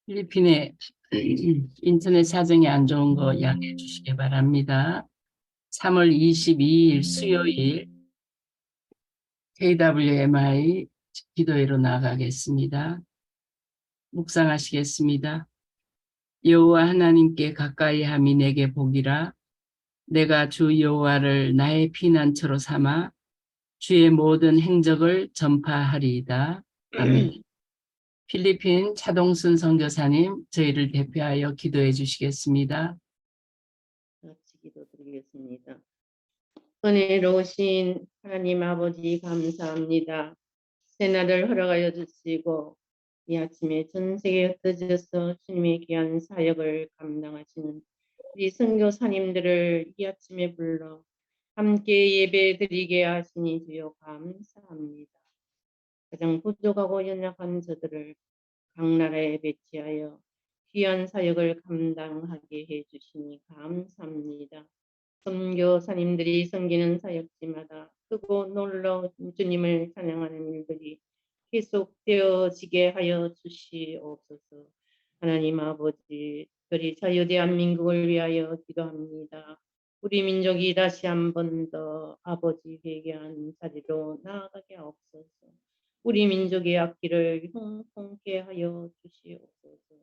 필리핀의 인터넷 사정이 안 좋은 거 양해해 주시기 바랍니다. 3월 22일 수요일 KWMI 기도회로 나가겠습니다. 묵상하시겠습니다. 여호와 하나님께 가까이 함이 내게 복이라. 내가 주 여호와를 나의 피난처로 삼아 주의 모든 행적을 전파하리이다. 아멘. 필리핀 차동순 선교사님, 저희를 대표하여 기도해 주시겠습니다. 같이 기도드리겠습니다. 은혜로우신 하나님 아버지 감사합니다. 새날을 허락하여 주시고 이 아침에 전 세계에 흩어져서 주님의 귀한 사역을 감당하시는 우리 선교사님들을 이 아침에 불러 함께 예배드리게 하시니 주여 감사합니다. 가장 부족하고 연약한 저들을 각 나라에 배치하여 귀한 사역을 감당하게 해주시니 감사합니다. 선교사님들이 섬기는 사역지마다 크고 놀라운 주님을 찬양하는 일들이 계속되어지게 하여 주시옵소서. 하나님 아버지, 특별히 자유대한민국을 위하여 기도합니다. 우리 민족이 다시 한 번 더 아버지 회개한 자리로 나아가게 하옵소서. 우리 민족의 앞길을 형통케 하여 주시옵소서.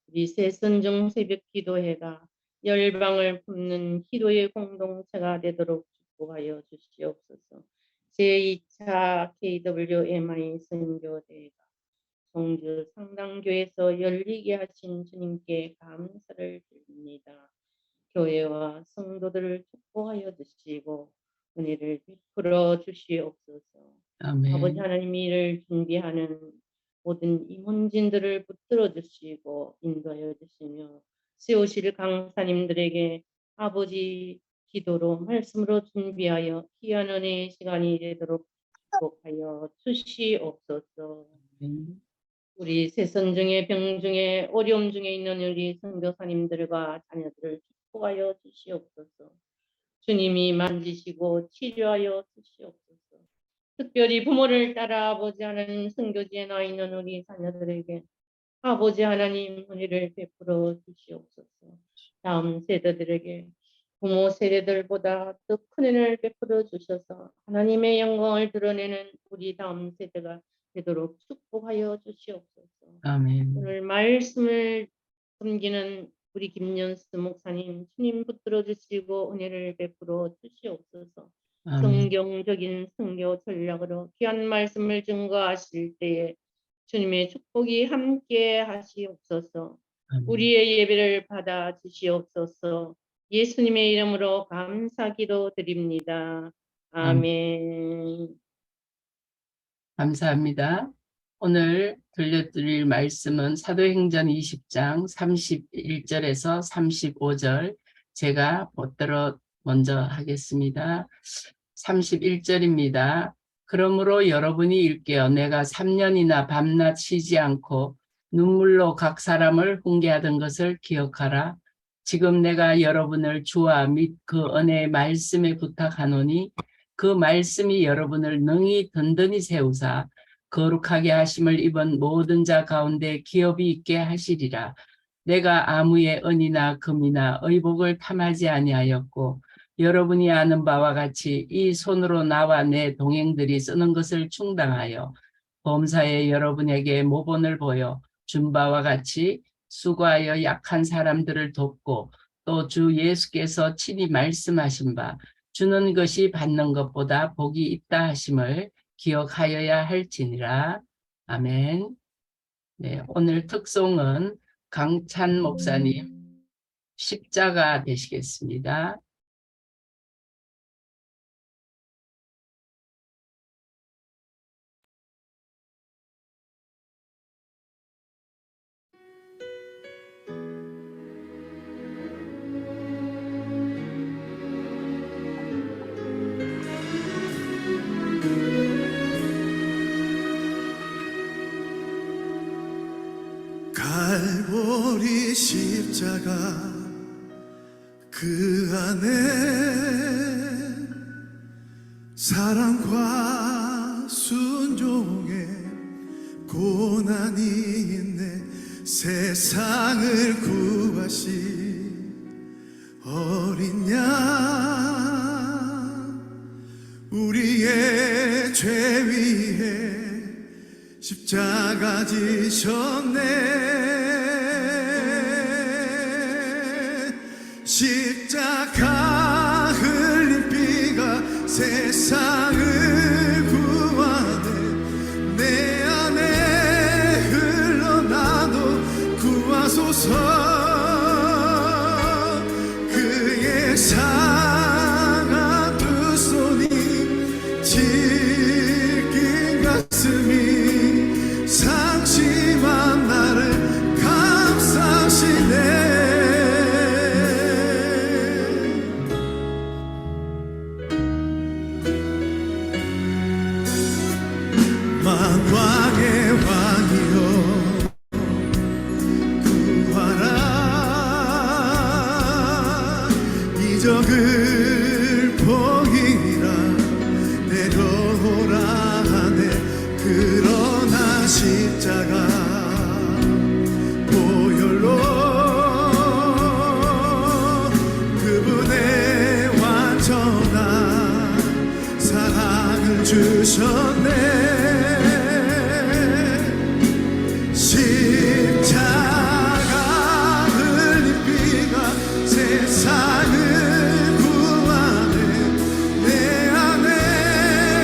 우리 새선중 새벽 기도회가 열방을 품는 기도의 공동체가 되도록 축복하여 주시옵소서. 제2차 KWMI 선교대회가 성주 상당교에서 열리게 하신 주님께 감사를 드립니다. 교회와 성도들을 축복하여 주시고 은혜를 베풀어 주시옵소서. 아멘. 아버지 하나님 이를 준비하는 모든 임원진들을 붙들어 주시고 인도하여 주시며 세우실 강사님들에게 아버지 기도로 말씀으로 준비하여 귀한 은혜의 시간이 되도록 축복하여 주시옵소서. 우리 세선 중에 병 중에 어려움 중에 있는 우리 선교사님들과 자녀들을 축복하여 주시옵소서. 주님이 만지시고 치료하여 주시옵소서. 특별히 부모를 따라 아버지 하나님 선교지에 나 있는 우리 자녀들에게 아버지 하나님 은혜를 베풀어 주시옵소서. 다음 세대들에게 부모 세대들보다 더 큰 은혜를 베풀어 주셔서 하나님의 영광을 드러내는 우리 다음 세대가 되도록 축복하여 주시옵소서. 아멘. 오늘 말씀을 섬기는 우리 김연수 목사님 주님 붙들어 주시고 은혜를 베풀어 주시옵소서. 아멘. 성경적인 선교 전략으로 귀한 말씀을 증거하실 때에 주님의 축복이 함께 하시옵소서. 아멘. 우리의 예배를 받아 주시옵소서. 예수님의 이름으로 감사기도 드립니다. 아멘. 감사합니다. 오늘 들려드릴 말씀은 사도행전 20장 31절에서 35절 제가 보도록 먼저 하겠습니다. 31절입니다. 그러므로 여러분이 일깨어 내가 3년이나 밤낮 쉬지 않고 눈물로 각 사람을 훈계하던 것을 기억하라. 지금 내가 여러분을 주와 및 그 은혜의 말씀에 부탁하노니 그 말씀이 여러분을 능히 든든히 세우사 거룩하게 하심을 입은 모든 자 가운데 기업이 있게 하시리라. 내가 아무의 은이나 금이나 의복을 탐하지 아니하였고 여러분이 아는 바와 같이 이 손으로 나와 내 동행들이 쓰는 것을 충당하여 범사에 여러분에게 모본을 보여 준 바와 같이 수고하여 약한 사람들을 돕고 또 주 예수께서 친히 말씀하신 바 주는 것이 받는 것보다 복이 있다 하심을 기억하여야 할지니라. 아멘. 네, 오늘 특송은 강찬 목사님 십자가 되시겠습니다. 갈보리 십자가 그 안에 사랑과 순종의 고난이 있네. 세상을 구하신 어린 양 우리의 죄 위에 십자가 지셨네. 십자가 흘린 피가 세상을 구하네. 내 안에 흘러나도 구하소서. 그의 상한 두 손이 지킨 가슴이 상심한 나를 감싸시네. 만왕의 왕이여 구하라. 이적을 보이라 내려오라 하네. 그러나 십자가 보혈로 그분의 완전한 사랑을 주셨네. 십자가 흘린 피가 세상을 구하네. 내 안에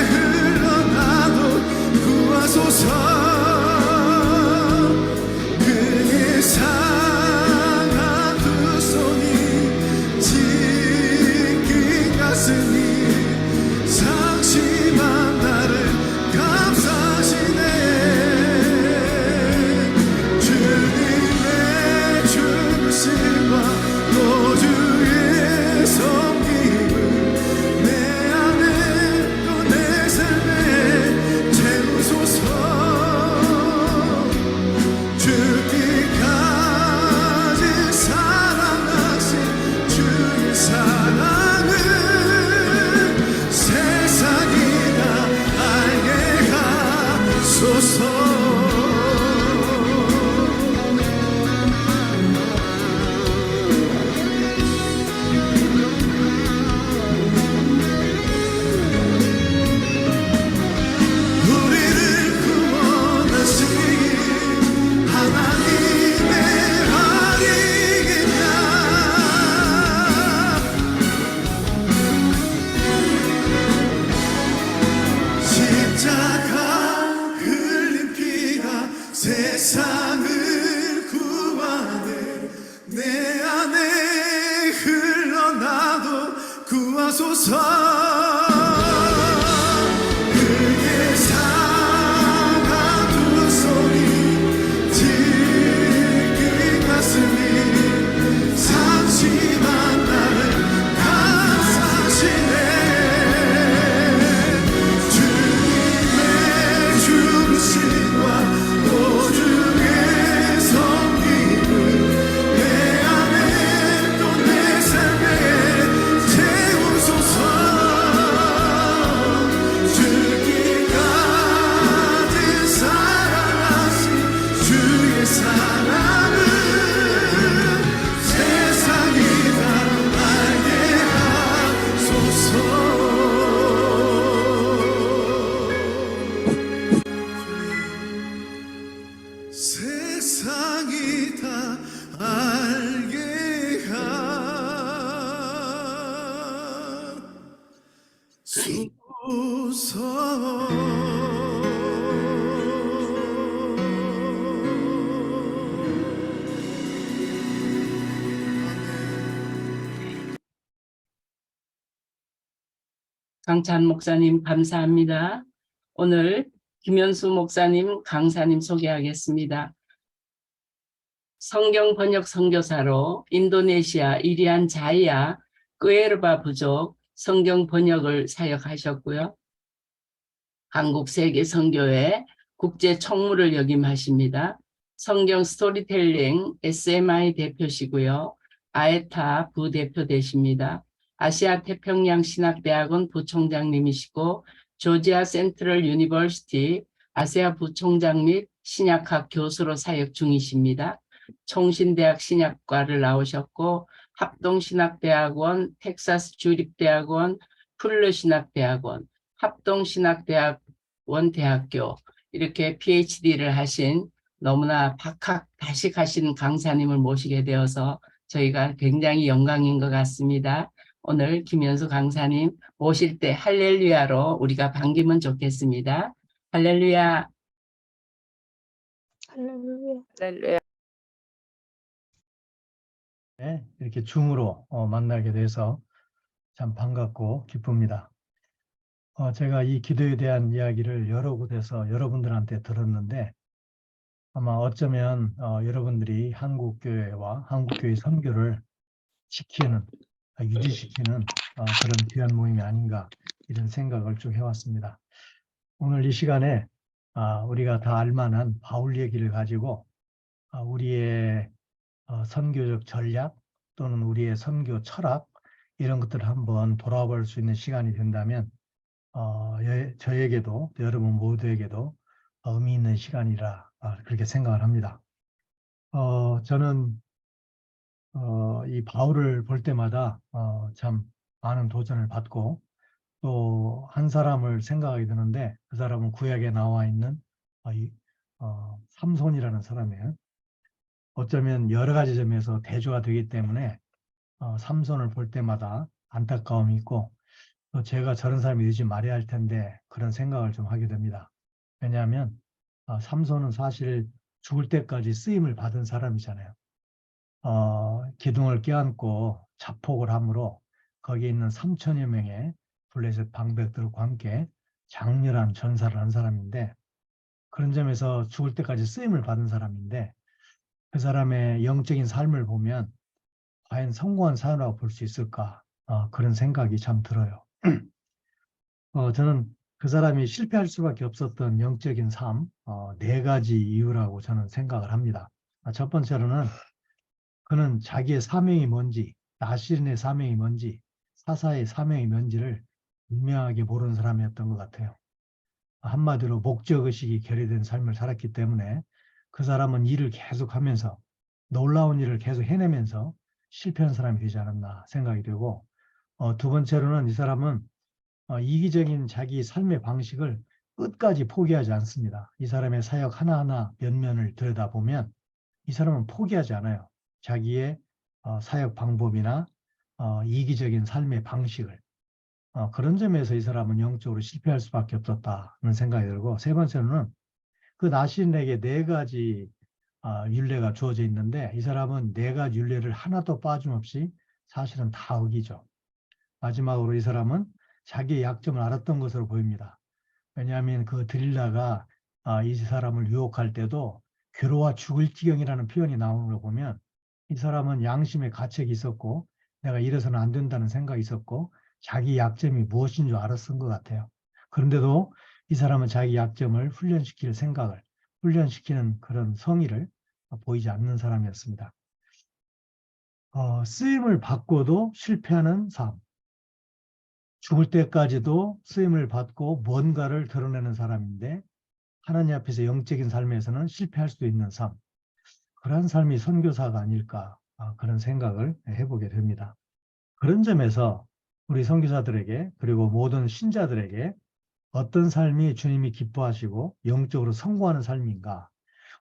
흘러나도 구하소서. 그의 상한 두 손이 지킨 가슴이 상심한 나를 감싸시네. 주님의 죽으심과 또 주의 섬김을 내 안에 또 내 삶에 채우소서. 죽기까지 사랑하신 주의 사랑을 세상이 다 알게 하소서. 우리를 구원하신 하나님의 아들이냐. 십자가 흘린 피가 세상을 구하네. 내 안에 흘러나도 구하소서. 그의 상한 두 손이 지킨 가슴이 상심한 나를 감싸시네. 주님의 죽으심과 또 주의 섬김을 내 안에 또 내 삶에 채우소서. 죽기까지 사랑하신 주의 사랑을 세상이 다 알게 하소서. 세상이 다 알게 강찬 목사님 감사합니다. 오늘 김현수 목사님, 강사님 소개하겠습니다. 성경 번역 선교사로 인도네시아 이리안 자이아 끄에르바 부족 성경 번역을 사역하셨고요. 한국 세계 선교회 국제 총무를 역임하십니다. 성경 스토리텔링 SMI 대표시고요. 아에타 부대표 되십니다. 아시아 태평양 신학대학원 부총장님이시고 조지아 센트럴 유니버시티 아세아 부총장 및 신약학 교수로 사역 중이십니다. 총신대학 신약과를 나오셨고 합동신학대학원, 텍사스 주립대학원, 풀르신학대학원, 합동신학대학원 대학교 이렇게 PhD를 하신 너무나 박학다식하신 강사님을 모시게 되어서 저희가 굉장히 영광인 것 같습니다. 오늘 김현수 강사님 모실 때 할렐루야로 우리가 반기면 좋겠습니다. 할렐루야. 할렐루야. 네, 이렇게 줌으로 만나게 돼서 참 반갑고 기쁩니다. 제가 이 기도에 대한 이야기를 여러 곳에서 여러분들한테 들었는데 아마 어쩌면 여러분들이 한국교회와 한국교회 선교를 지키는, 유지시키는 그런 귀한 모임이 아닌가 이런 생각을 쭉 해왔습니다. 오늘 이 시간에 우리가 다 알만한 바울 얘기를 가지고 우리의 선교적 전략 또는 우리의 선교 철학 이런 것들을 한번 돌아볼 수 있는 시간이 된다면 저에게도 여러분 모두에게도 의미 있는 시간이라 그렇게 생각을 합니다. 저는 이 바울을 볼 때마다 참 많은 도전을 받고 또 한 사람을 생각하게 되는데 그 사람은 구약에 나와 있는 삼손이라는 사람이에요. 어쩌면 여러 가지 점에서 대조가 되기 때문에 삼손을 볼 때마다 안타까움이 있고 또 제가 저런 사람이 되지 말아야 할 텐데 그런 생각을 좀 하게 됩니다. 왜냐하면 삼손은 사실 죽을 때까지 쓰임을 받은 사람이잖아요. 기둥을 껴안고 자폭을 함으로 거기에 있는 3천여 명의 블레셋 방백들과 함께 장렬한 전사를 한 사람인데 그런 점에서 죽을 때까지 쓰임을 받은 사람인데 그 사람의 영적인 삶을 보면 과연 성공한 사람이라고 볼 수 있을까? 그런 생각이 참 들어요. 저는 그 사람이 실패할 수밖에 없었던 영적인 삶, 4가지 이유라고 저는 생각을 합니다. 첫 번째로는 그는 자기의 사명이 뭔지, 나시린의 사명이 뭔지, 사사의 사명이 뭔지를 분명하게 모르는 사람이었던 것 같아요. 한마디로 목적의식이 결여된 삶을 살았기 때문에 그 사람은 일을 계속하면서 놀라운 일을 계속 해내면서 실패한 사람이 되지 않았나 생각이 되고 두 번째로는 이 사람은 이기적인 자기 삶의 방식을 끝까지 포기하지 않습니다. 이 사람의 사역 하나하나 면면을 들여다보면 이 사람은 포기하지 않아요. 자기의 사역 방법이나 이기적인 삶의 방식을 그런 점에서 이 사람은 영적으로 실패할 수밖에 없었다는 생각이 들고 세 번째로는 그 나시린에게 4가지 율례가 주어져 있는데 이 사람은 4가지 율례를 하나도 빠짐없이 사실은 다 어기죠. 마지막으로 이 사람은 자기의 약점을 알았던 것으로 보입니다. 왜냐하면 그 드릴라가 이 사람을 유혹할 때도 괴로워 죽을 지경이라는 표현이 나오는 걸 보면 이 사람은 양심의 가책이 있었고 내가 이래서는 안 된다는 생각이 있었고 자기 약점이 무엇인 줄 알았던 것 같아요. 그런데도 이 사람은 자기 약점을 훈련시킬 생각을, 훈련시키는 그런 성의를 보이지 않는 사람이었습니다. 쓰임을 받고도 실패하는 삶, 죽을 때까지도 쓰임을 받고 뭔가를 드러내는 사람인데 하나님 앞에서 영적인 삶에서는 실패할 수도 있는 삶, 그러한 삶이 선교사가 아닐까 그런 생각을 해보게 됩니다. 그런 점에서 우리 선교사들에게 그리고 모든 신자들에게 어떤 삶이 주님이 기뻐하시고 영적으로 성공하는 삶인가,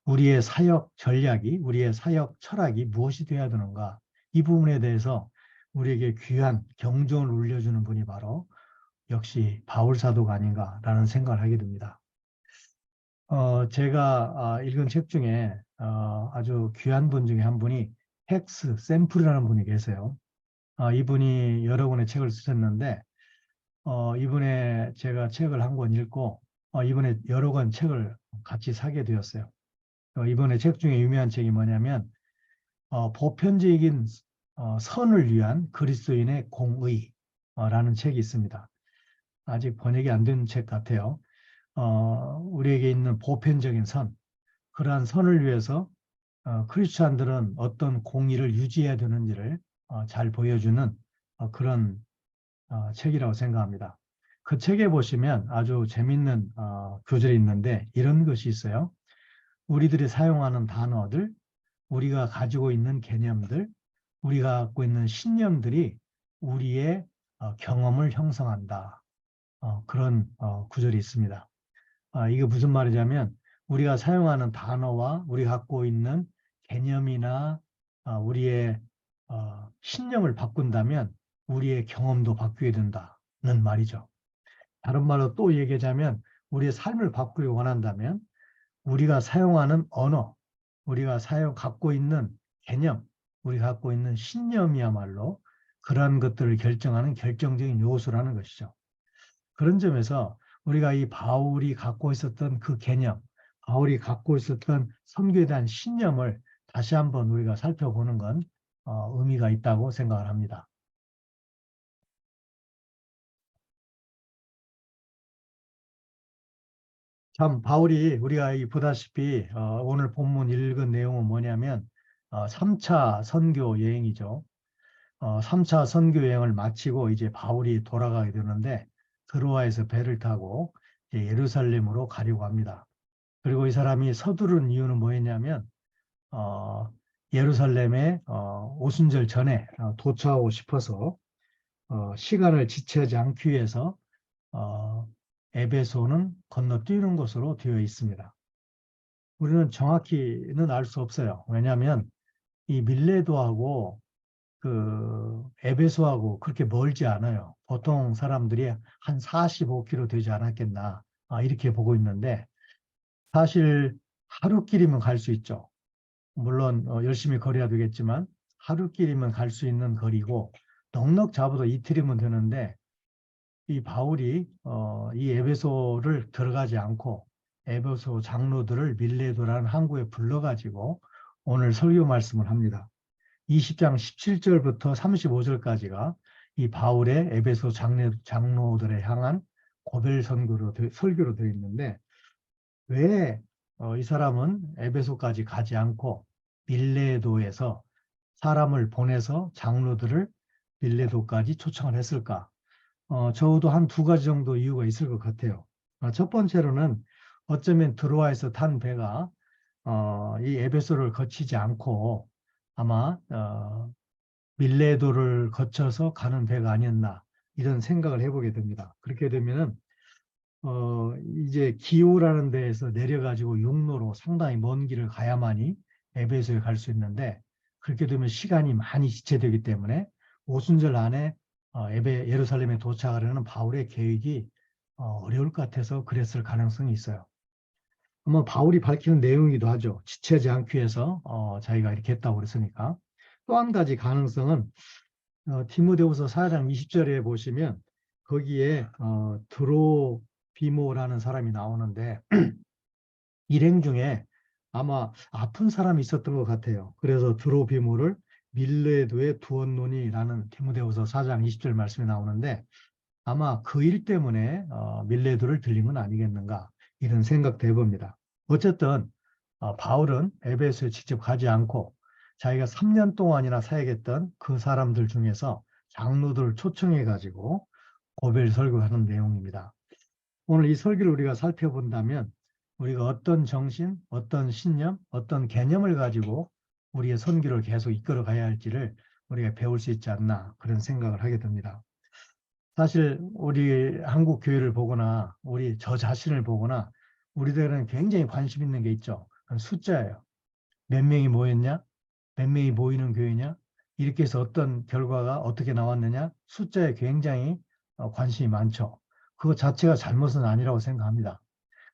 우리의 사역 전략이, 우리의 사역 철학이 무엇이 되어야 되는가, 이 부분에 대해서 우리에게 귀한 경종을 울려주는 분이 바로 역시 바울 사도가 아닌가라는 생각을 하게 됩니다. 제가 읽은 책 중에 아주 귀한 분 중에 한 분이 헥스 샘플이라는 분이 계세요. 이분이 여러 권의 책을 쓰셨는데 이번에 제가 책을 한 권 읽고 이번에 여러 권 책을 같이 사게 되었어요. 이번에 책 중에 유명한 책이 뭐냐면 보편적인 선을 위한 그리스도인의 공의라는 책이 있습니다. 아직 번역이 안 된 책 같아요. 우리에게 있는 보편적인 선, 그러한 선을 위해서 크리스찬들은 어떤 공의를 유지해야 되는지를 잘 보여주는 그런 책이라고 생각합니다. 그 책에 보시면 아주 재밌는 구절이 있는데 이런 것이 있어요. 우리들이 사용하는 단어들, 우리가 가지고 있는 개념들, 우리가 갖고 있는 신념들이 우리의 경험을 형성한다. 그런 구절이 있습니다. 이게 무슨 말이냐면 우리가 사용하는 단어와 우리가 갖고 있는 개념이나 우리의 신념을 바꾼다면 우리의 경험도 바뀌게 된다는 말이죠. 다른 말로 또 얘기하자면 우리의 삶을 바꾸기 원한다면 우리가 사용하는 언어, 우리가 갖고 있는 개념, 우리가 갖고 있는 신념이야말로 그러한 것들을 결정하는 결정적인 요소라는 것이죠. 그런 점에서 우리가 이 바울이 갖고 있었던 그 개념, 바울이 갖고 있었던 선교에 대한 신념을 다시 한번 우리가 살펴보는 건 의미가 있다고 생각을 합니다. 참 바울이 우리가 보다시피 오늘 본문 읽은 내용은 뭐냐면 3차 선교 여행이죠. 3차 선교 여행을 마치고 이제 바울이 돌아가게 되는데 드로아에서 배를 타고 이제 예루살렘으로 가려고 합니다. 그리고 이 사람이 서두른 이유는 뭐였냐면 예루살렘에 오순절 전에 도착하고 싶어서 시간을 지체하지 않기 위해서 에베소는 건너뛰는 것으로 되어 있습니다. 우리는 정확히는 알 수 없어요. 왜냐하면 이 밀레도하고 그 에베소하고 그렇게 멀지 않아요. 보통 사람들이 한 45km 되지 않았겠나 이렇게 보고 있는데 사실 하루길이면 갈 수 있죠. 물론 열심히 걸어야 되겠지만 하루길이면 갈 수 있는 거리고 넉넉 잡아도 이틀이면 되는데 이 바울이 이 에베소를 들어가지 않고 에베소 장로들을 밀레도라는 항구에 불러가지고 오늘 설교 말씀을 합니다. 20장 17절부터 35절까지가 이 바울의 에베소 장로들에 향한 고별 설교로 되어 있는데 왜 이 사람은 에베소까지 가지 않고 밀레도에서 사람을 보내서 장로들을 밀레도까지 초청을 했을까? 적어도 한 2가지 정도 이유가 있을 것 같아요. 첫 번째로는 어쩌면 드로아에서 탄 배가 이 에베소를 거치지 않고 아마 밀레도를 거쳐서 가는 배가 아니었나 이런 생각을 해보게 됩니다. 그렇게 되면은 이제 기오라는 데에서 내려가지고 육로로 상당히 먼 길을 가야만이 에베소에 갈 수 있는데 그렇게 되면 시간이 많이 지체되기 때문에 오순절 안에 예루살렘에 도착하려는 바울의 계획이 어려울 것 같아서 그랬을 가능성이 있어요. 아마 바울이 밝히는 내용이기도 하죠. 지체하지 않기 위해서 자기가 이렇게 했다고 그랬으니까. 또 한 가지 가능성은 디모데후서 4장 20절에 보시면 거기에 드로비모라는 사람이 나오는데 일행 중에 아마 아픈 사람이 있었던 것 같아요. 그래서 드로비모를 밀레도에 두었노니라는 디모데후서 4장 20절 말씀이 나오는데 아마 그 일 때문에 밀레도를 들린 건 아니겠는가 이런 생각도 해봅니다. 어쨌든 바울은 에베소에 직접 가지 않고 자기가 3년 동안이나 사역했던 그 사람들 중에서 장로들을 초청해 가지고 고별 설교하는 내용입니다. 오늘 이 설교를 우리가 살펴본다면 우리가 어떤 정신, 어떤 신념, 어떤 개념을 가지고 우리의 선교를 계속 이끌어 가야 할지를 우리가 배울 수 있지 않나 그런 생각을 하게 됩니다. 사실 우리 한국 교회를 보거나 우리 저 자신을 보거나 우리들은 굉장히 관심 있는 게 있죠. 그건 숫자예요. 몇 명이 모였냐? 몇 명이 모이는 교회냐? 이렇게 해서 어떤 결과가 어떻게 나왔느냐? 숫자에 굉장히 관심이 많죠. 그거 자체가 잘못은 아니라고 생각합니다.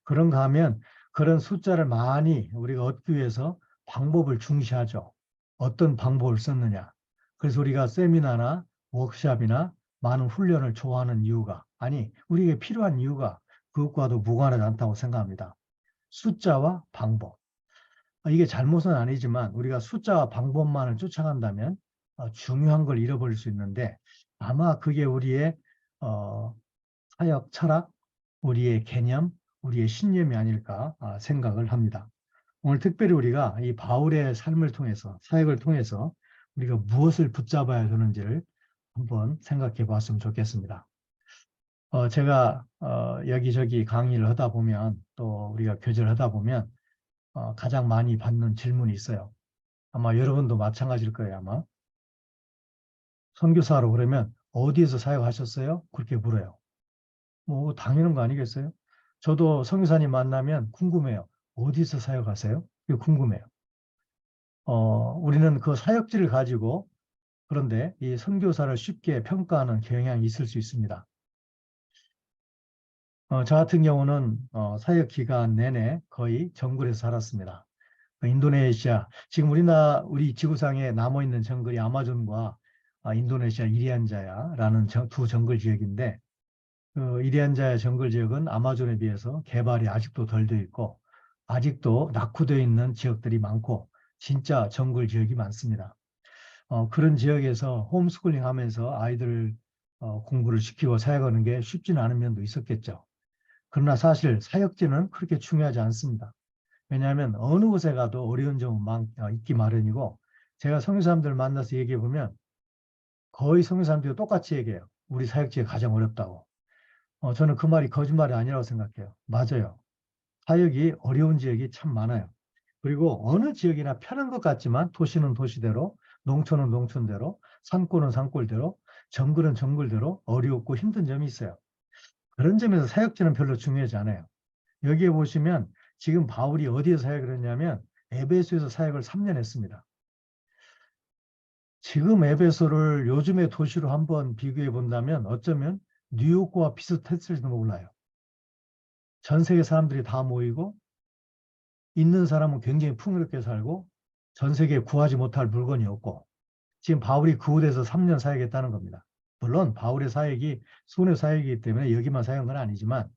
그런가 하면 그런 숫자를 많이 우리가 얻기 위해서 방법을 중시하죠. 어떤 방법을 썼느냐. 그래서 우리가 세미나나 워크숍이나 많은 훈련을 좋아하는 이유가 우리에게 필요한 이유가 그것과도 무관하지 않다고 생각합니다. 숫자와 방법. 이게 잘못은 아니지만 우리가 숫자와 방법만을 쫓아간다면 중요한 걸 잃어버릴 수 있는데 아마 그게 우리의 사역 철학, 우리의 개념, 우리의 신념이 아닐까 생각을 합니다. 오늘 특별히 우리가 이 바울의 삶을 통해서 사역을 통해서 우리가 무엇을 붙잡아야 되는지를 한번 생각해 봤으면 좋겠습니다. 제가 여기저기 강의를 하다 보면 또 우리가 교제를 하다 보면 가장 많이 받는 질문이 있어요. 아마 여러분도 마찬가지일 거예요, 아마. 선교사로 그러면 어디에서 사역하셨어요? 그렇게 물어요. 뭐 당연한 거 아니겠어요? 저도 선교사님 만나면 궁금해요. 어디서 사역하세요? 이거 궁금해요. 우리는 그 사역지를 가지고 그런데 이 선교사를 쉽게 평가하는 경향이 있을 수 있습니다. 저 같은 경우는 사역 기간 내내 거의 정글에서 살았습니다. 인도네시아, 지금 우리 지구상에 남아있는 정글이 아마존과 인도네시아 이리안자야라는 두 정글 지역인데, 그 이리안자야 정글 지역은 아마존에 비해서 개발이 아직도 덜 되어 있고, 아직도 낙후되어 있는 지역들이 많고, 진짜 정글 지역이 많습니다. 그런 지역에서 홈스쿨링 하면서 아이들 공부를 시키고 사역하는 게 쉽지는 않은 면도 있었겠죠. 그러나 사실 사역지는 그렇게 중요하지 않습니다. 왜냐하면 어느 곳에 가도 어려운 점은 있기 마련이고, 제가 선교사님들 만나서 얘기해 보면 거의 선교사님들이 똑같이 얘기해요. 우리 사역지가 가장 어렵다고. 저는 그 말이 거짓말이 아니라고 생각해요. 맞아요. 사역이 어려운 지역이 참 많아요. 그리고 어느 지역이나 편한 것 같지만 도시는 도시대로, 농촌은 농촌대로, 산골은 산골대로, 정글은 정글대로 어렵고 힘든 점이 있어요. 그런 점에서 사역지는 별로 중요하지 않아요. 여기에 보시면 지금 바울이 어디에 사역을 했냐면 에베소에서 사역을 3년 했습니다. 지금 에베소를 요즘의 도시로 한번 비교해 본다면 어쩌면 뉴욕과 비슷했을지도 몰라요. 전 세계 사람들이 다 모이고 있는 사람은 굉장히 풍요롭게 살고 전 세계에 구하지 못할 물건이 없고, 지금 바울이 그 곳에서 3년 사역했다는 겁니다. 물론 바울의 사역이 손의 사역이기 때문에 여기만 사역한 건 아니지만,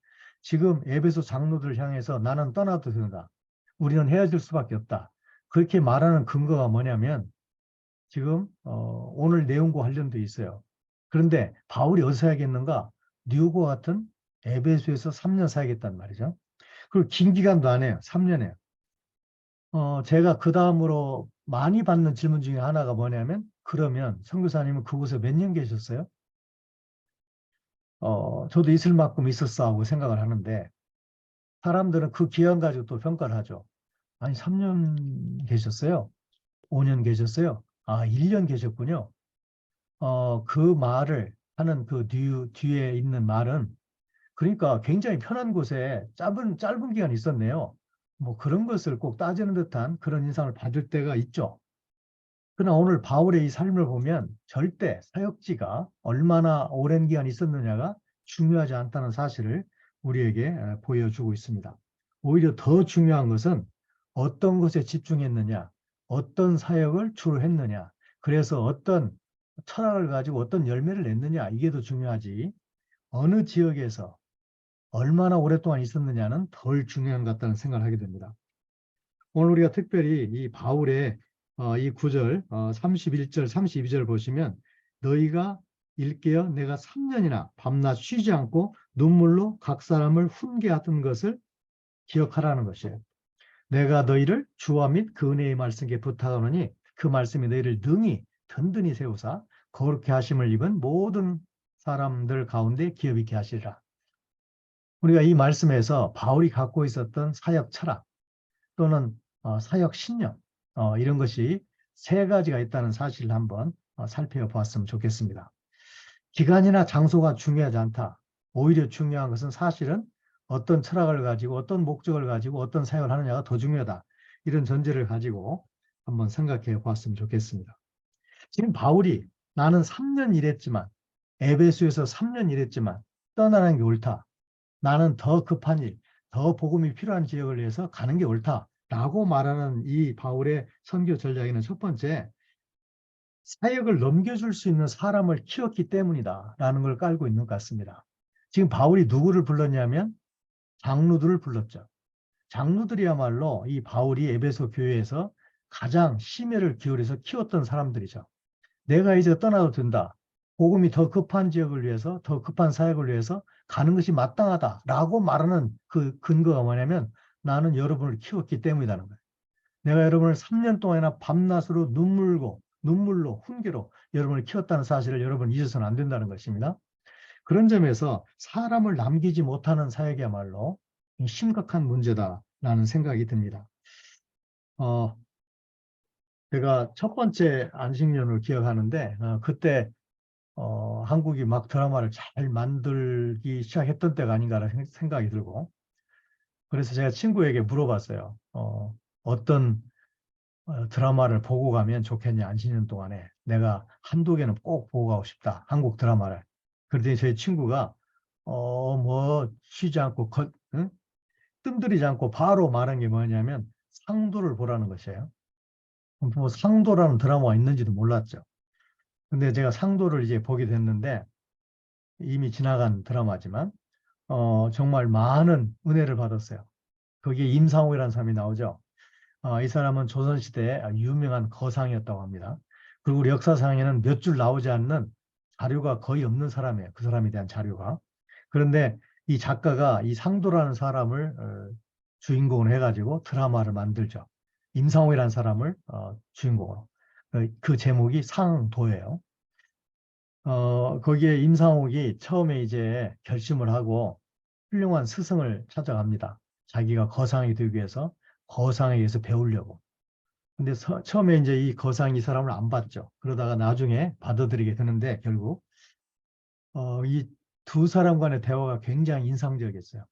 지금 에베소 장로들을 향해서 나는 떠나도 된다, 우리는 헤어질 수밖에 없다, 그렇게 말하는 근거가 뭐냐면 지금 오늘 내용과 관련돼 있어요. 그런데 바울이 어디서 사역했는가? 뉴욕과 같은 에베소에서 3년 사역했단 말이죠. 그리고 긴 기간도 안 해요. 3년이에요. 제가 그 다음으로 많이 받는 질문 중에 하나가 뭐냐면, 그러면 선교사님은 그곳에 몇 년 계셨어요? 저도 있을 만큼 있었어 하고 생각을 하는데, 사람들은 그 기간 가지고 또 평가를 하죠. 아니, 3년 계셨어요? 5년 계셨어요? 아, 1년 계셨군요. 그 말을 하는 그 뒤에 있는 말은, 그러니까 굉장히 편한 곳에 짧은 기간 있었네요. 뭐 그런 것을 꼭 따지는 듯한 그런 인상을 받을 때가 있죠. 그러나 오늘 바울의 이 삶을 보면 절대 사역지가 얼마나 오랜 기간 있었느냐가 중요하지 않다는 사실을 우리에게 보여주고 있습니다. 오히려 더 중요한 것은 어떤 것에 집중했느냐, 어떤 사역을 주로 했느냐, 그래서 어떤 철학을 가지고 어떤 열매를 냈느냐, 이게 더 중요하지, 어느 지역에서 얼마나 오랫동안 있었느냐는 덜 중요한 것 같다는 생각을 하게 됩니다. 오늘 우리가 특별히 이 바울의 이 구절 31절, 32절 보시면, 너희가 일깨어 내가 3년이나 밤낮 쉬지 않고 눈물로 각 사람을 훈계하던 것을 기억하라는 것이에요. 내가 너희를 주와 및 그 은혜의 말씀께 부탁하노니 그 말씀이 너희를 능히 든든히 세우사 거룩히 하심을 입은 모든 사람들 가운데 기업 있게 하시리라. 우리가 이 말씀에서 바울이 갖고 있었던 사역 철학 또는 사역 신념, 이런 것이 세 가지가 있다는 사실을 한번 살펴보았으면 좋겠습니다. 기간이나 장소가 중요하지 않다. 오히려 중요한 것은 사실은 어떤 철학을 가지고 어떤 목적을 가지고 어떤 사역을 하느냐가 더 중요하다. 이런 전제를 가지고 한번 생각해 보았으면 좋겠습니다. 지금 바울이 나는 3년 일했지만, 에베소에서 3년 일했지만 떠나는 게 옳다, 나는 더 급한 일, 더 복음이 필요한 지역을 위해서 가는 게 옳다라고 말하는 이 바울의 선교 전략에는 첫 번째, 사역을 넘겨줄 수 있는 사람을 키웠기 때문이다라는 걸 깔고 있는 것 같습니다. 지금 바울이 누구를 불렀냐면 장로들을 불렀죠. 장로들이야말로 이 바울이 에베소 교회에서 가장 심혈을 기울여서 키웠던 사람들이죠. 내가 이제 떠나도 된다, 복음이 더 급한 지역을 위해서, 더 급한 사역을 위해서 가는 것이 마땅하다라고 말하는 그 근거가 뭐냐면, 나는 여러분을 키웠기 때문이라는 거예요. 내가 여러분을 3년 동안이나 밤낮으로 눈물로 훈계로 여러분을 키웠다는 사실을 여러분 잊어서는 안 된다는 것입니다. 그런 점에서 사람을 남기지 못하는 사역이야말로 심각한 문제다라는 생각이 듭니다. 제가 첫 번째 안식년을 기억하는데 그때 한국이 막 드라마를 잘 만들기 시작했던 때가 아닌가라는 생각이 들고, 그래서 제가 친구에게 물어봤어요. 어떤 드라마를 보고 가면 좋겠냐, 안식년 동안에. 내가 한두 개는 꼭 보고 가고 싶다, 한국 드라마를. 그랬더니 제 친구가 뭐 쉬지 않고 응? 뜸들이지 않고 바로 말한 게 뭐냐면 상도를 보라는 것이에요. 뭐 상도라는 드라마가 있는지도 몰랐죠. 근데 제가 상도를 이제 보게 됐는데, 이미 지나간 드라마지만 정말 많은 은혜를 받았어요. 거기에 임상옥이라는 사람이 나오죠. 이 사람은 조선시대에 유명한 거상이었다고 합니다. 그리고 우리 역사상에는 몇 줄 나오지 않는 자료가 거의 없는 사람이에요. 그 사람에 대한 자료가. 그런데 이 작가가 이 상도라는 사람을 주인공으로 해가지고 드라마를 만들죠. 임상옥이라는 사람을 주인공으로. 그 제목이 상도예요. 거기에 임상옥이 처음에 이제 결심을 하고 훌륭한 스승을 찾아갑니다. 자기가 거상이 되기 위해서 거상에 의해서 배우려고. 근데 처음에 이제 이 거상이 이 사람을 안 받죠. 그러다가 나중에 받아들이게 되는데, 결국 이 두 사람 간의 대화가 굉장히 인상적이었어요.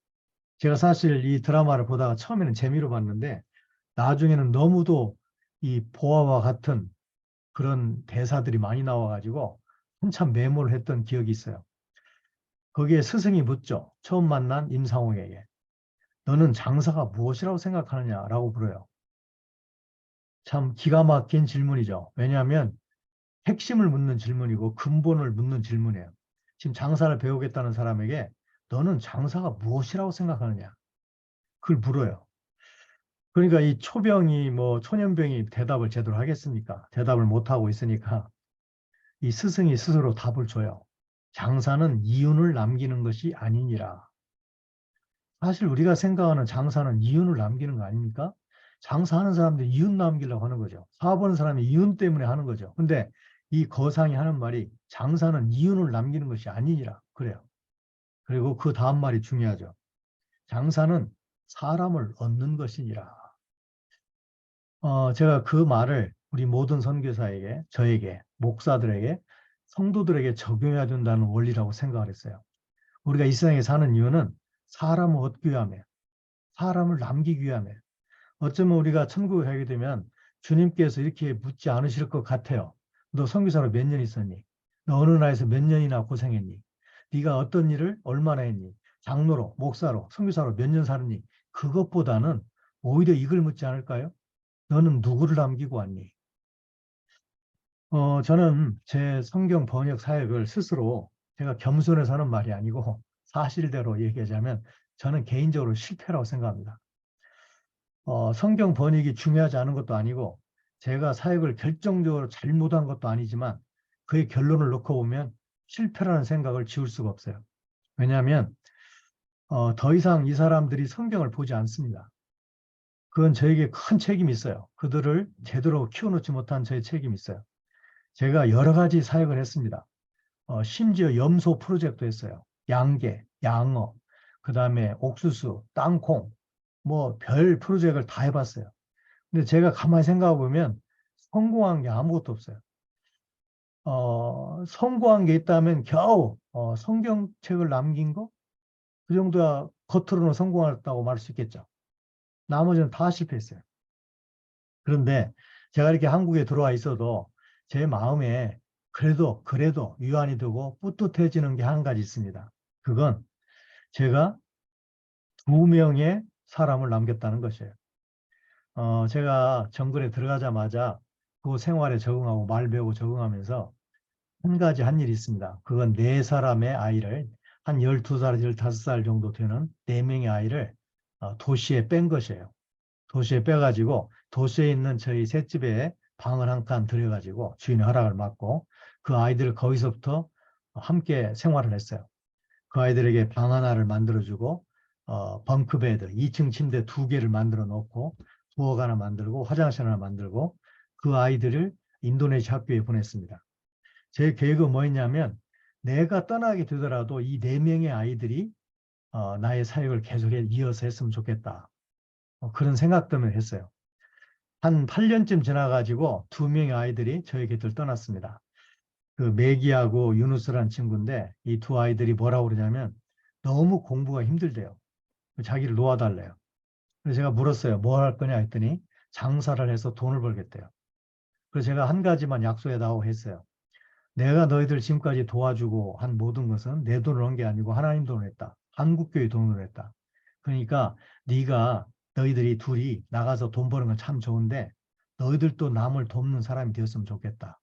제가 사실 이 드라마를 보다가 처음에는 재미로 봤는데 나중에는 너무도 이 보아와 같은 그런 대사들이 많이 나와가지고 한참 메모를 했던 기억이 있어요. 거기에 스승이 묻죠. 처음 만난 임상옥에게. 너는 장사가 무엇이라고 생각하느냐라고 물어요. 참 기가 막힌 질문이죠. 왜냐하면 핵심을 묻는 질문이고 근본을 묻는 질문이에요. 지금 장사를 배우겠다는 사람에게 너는 장사가 무엇이라고 생각하느냐, 그걸 물어요. 그러니까 이 초병이 뭐 초년병이 대답을 제대로 하겠습니까? 대답을 못하고 있으니까 이 스승이 스스로 답을 줘요. 장사는 이윤을 남기는 것이 아니니라. 사실 우리가 생각하는 장사는 이윤을 남기는 거 아닙니까? 장사하는 사람들이 이윤 남기려고 하는 거죠. 사업하는 사람이 이윤 때문에 하는 거죠. 근데 이 거상이 하는 말이 장사는 이윤을 남기는 것이 아니니라 그래요. 그리고 그 다음 말이 중요하죠. 장사는 사람을 얻는 것이니라. 제가 그 말을 우리 모든 선교사에게, 저에게, 목사들에게, 성도들에게 적용해야 된다는 원리라고 생각을 했어요. 우리가 이 세상에 사는 이유는 사람을 얻기 위함에, 사람을 남기기 위함에. 어쩌면 우리가 천국에 가게 되면 주님께서 이렇게 묻지 않으실 것 같아요. 너 선교사로 몇 년 있었니? 너 어느 나라에서 몇 년이나 고생했니? 네가 어떤 일을 얼마나 했니? 장로로, 목사로, 선교사로 몇 년 살았니? 그것보다는 오히려 이걸 묻지 않을까요? 너는 누구를 남기고 왔니? 저는 제 성경 번역 사역을 스스로, 제가 겸손해서 하는 말이 아니고 사실대로 얘기하자면 저는 개인적으로 실패라고 생각합니다. 성경 번역이 중요하지 않은 것도 아니고 제가 사역을 결정적으로 잘못한 것도 아니지만 그의 결론을 놓고 보면 실패라는 생각을 지울 수가 없어요. 왜냐하면 더 이상 이 사람들이 성경을 보지 않습니다. 그건 저에게 큰 책임이 있어요. 그들을 제대로 키워놓지 못한 저의 책임이 있어요. 제가 여러 가지 사역을 했습니다. 심지어 염소 프로젝트 했어요. 양계, 양어, 그 다음에 옥수수, 땅콩, 뭐 별 프로젝트를 다 해봤어요. 근데 제가 가만히 생각해 보면 성공한 게 아무것도 없어요. 성공한 게 있다면 겨우 성경책을 남긴 거? 그 정도야 겉으로는 성공했다고 말할 수 있겠죠. 나머지는 다 실패했어요. 그런데 제가 이렇게 한국에 들어와 있어도 제 마음에 그래도 유한이 되고 뿌듯해지는 게 한 가지 있습니다. 그건 제가 2명의 사람을 남겼다는 것이에요. 제가 정글에 들어가자마자 그 생활에 적응하고 말 배우고 적응하면서 한 가지 한 일이 있습니다. 그건 4사람의 아이를, 한 12살, 15살 정도 되는 4명의 아이를 도시에 뺀 것이에요. 도시에 빼가지고 도시에 있는 저희 셋집에 방을 한 칸 들여가지고 주인의 허락을 받고 그 아이들을 거기서부터 함께 생활을 했어요. 그 아이들에게 방 하나를 만들어주고 벙크베드 2층 침대 2개를 만들어 놓고 부엌 하나 만들고 화장실 하나 만들고 그 아이들을 인도네시아 학교에 보냈습니다. 제 계획은 뭐였냐면 내가 떠나게 되더라도 이 4명의 아이들이 나의 사역을 계속 이어서 했으면 좋겠다. 그런 생각 때문에 했어요. 한 8년쯤 지나가지고 2명의 아이들이 저희 곁을 떠났습니다. 그 매기하고 유누스라는 친구인데 이 2 아이들이 뭐라고 그러냐면 너무 공부가 힘들대요. 자기를 놓아달래요. 그래서 제가 물었어요. 뭐 할 거냐 했더니 장사를 해서 돈을 벌겠대요. 그래서 제가 한 가지만 약속해다오 했어요. 내가 너희들 지금까지 도와주고 한 모든 것은 내 돈을 한 게 아니고 하나님 돈을 했다. 한국교회 돈을 했다. 그러니까 너희들이 둘이 나가서 돈 버는 건 참 좋은데 너희들도 남을 돕는 사람이 되었으면 좋겠다.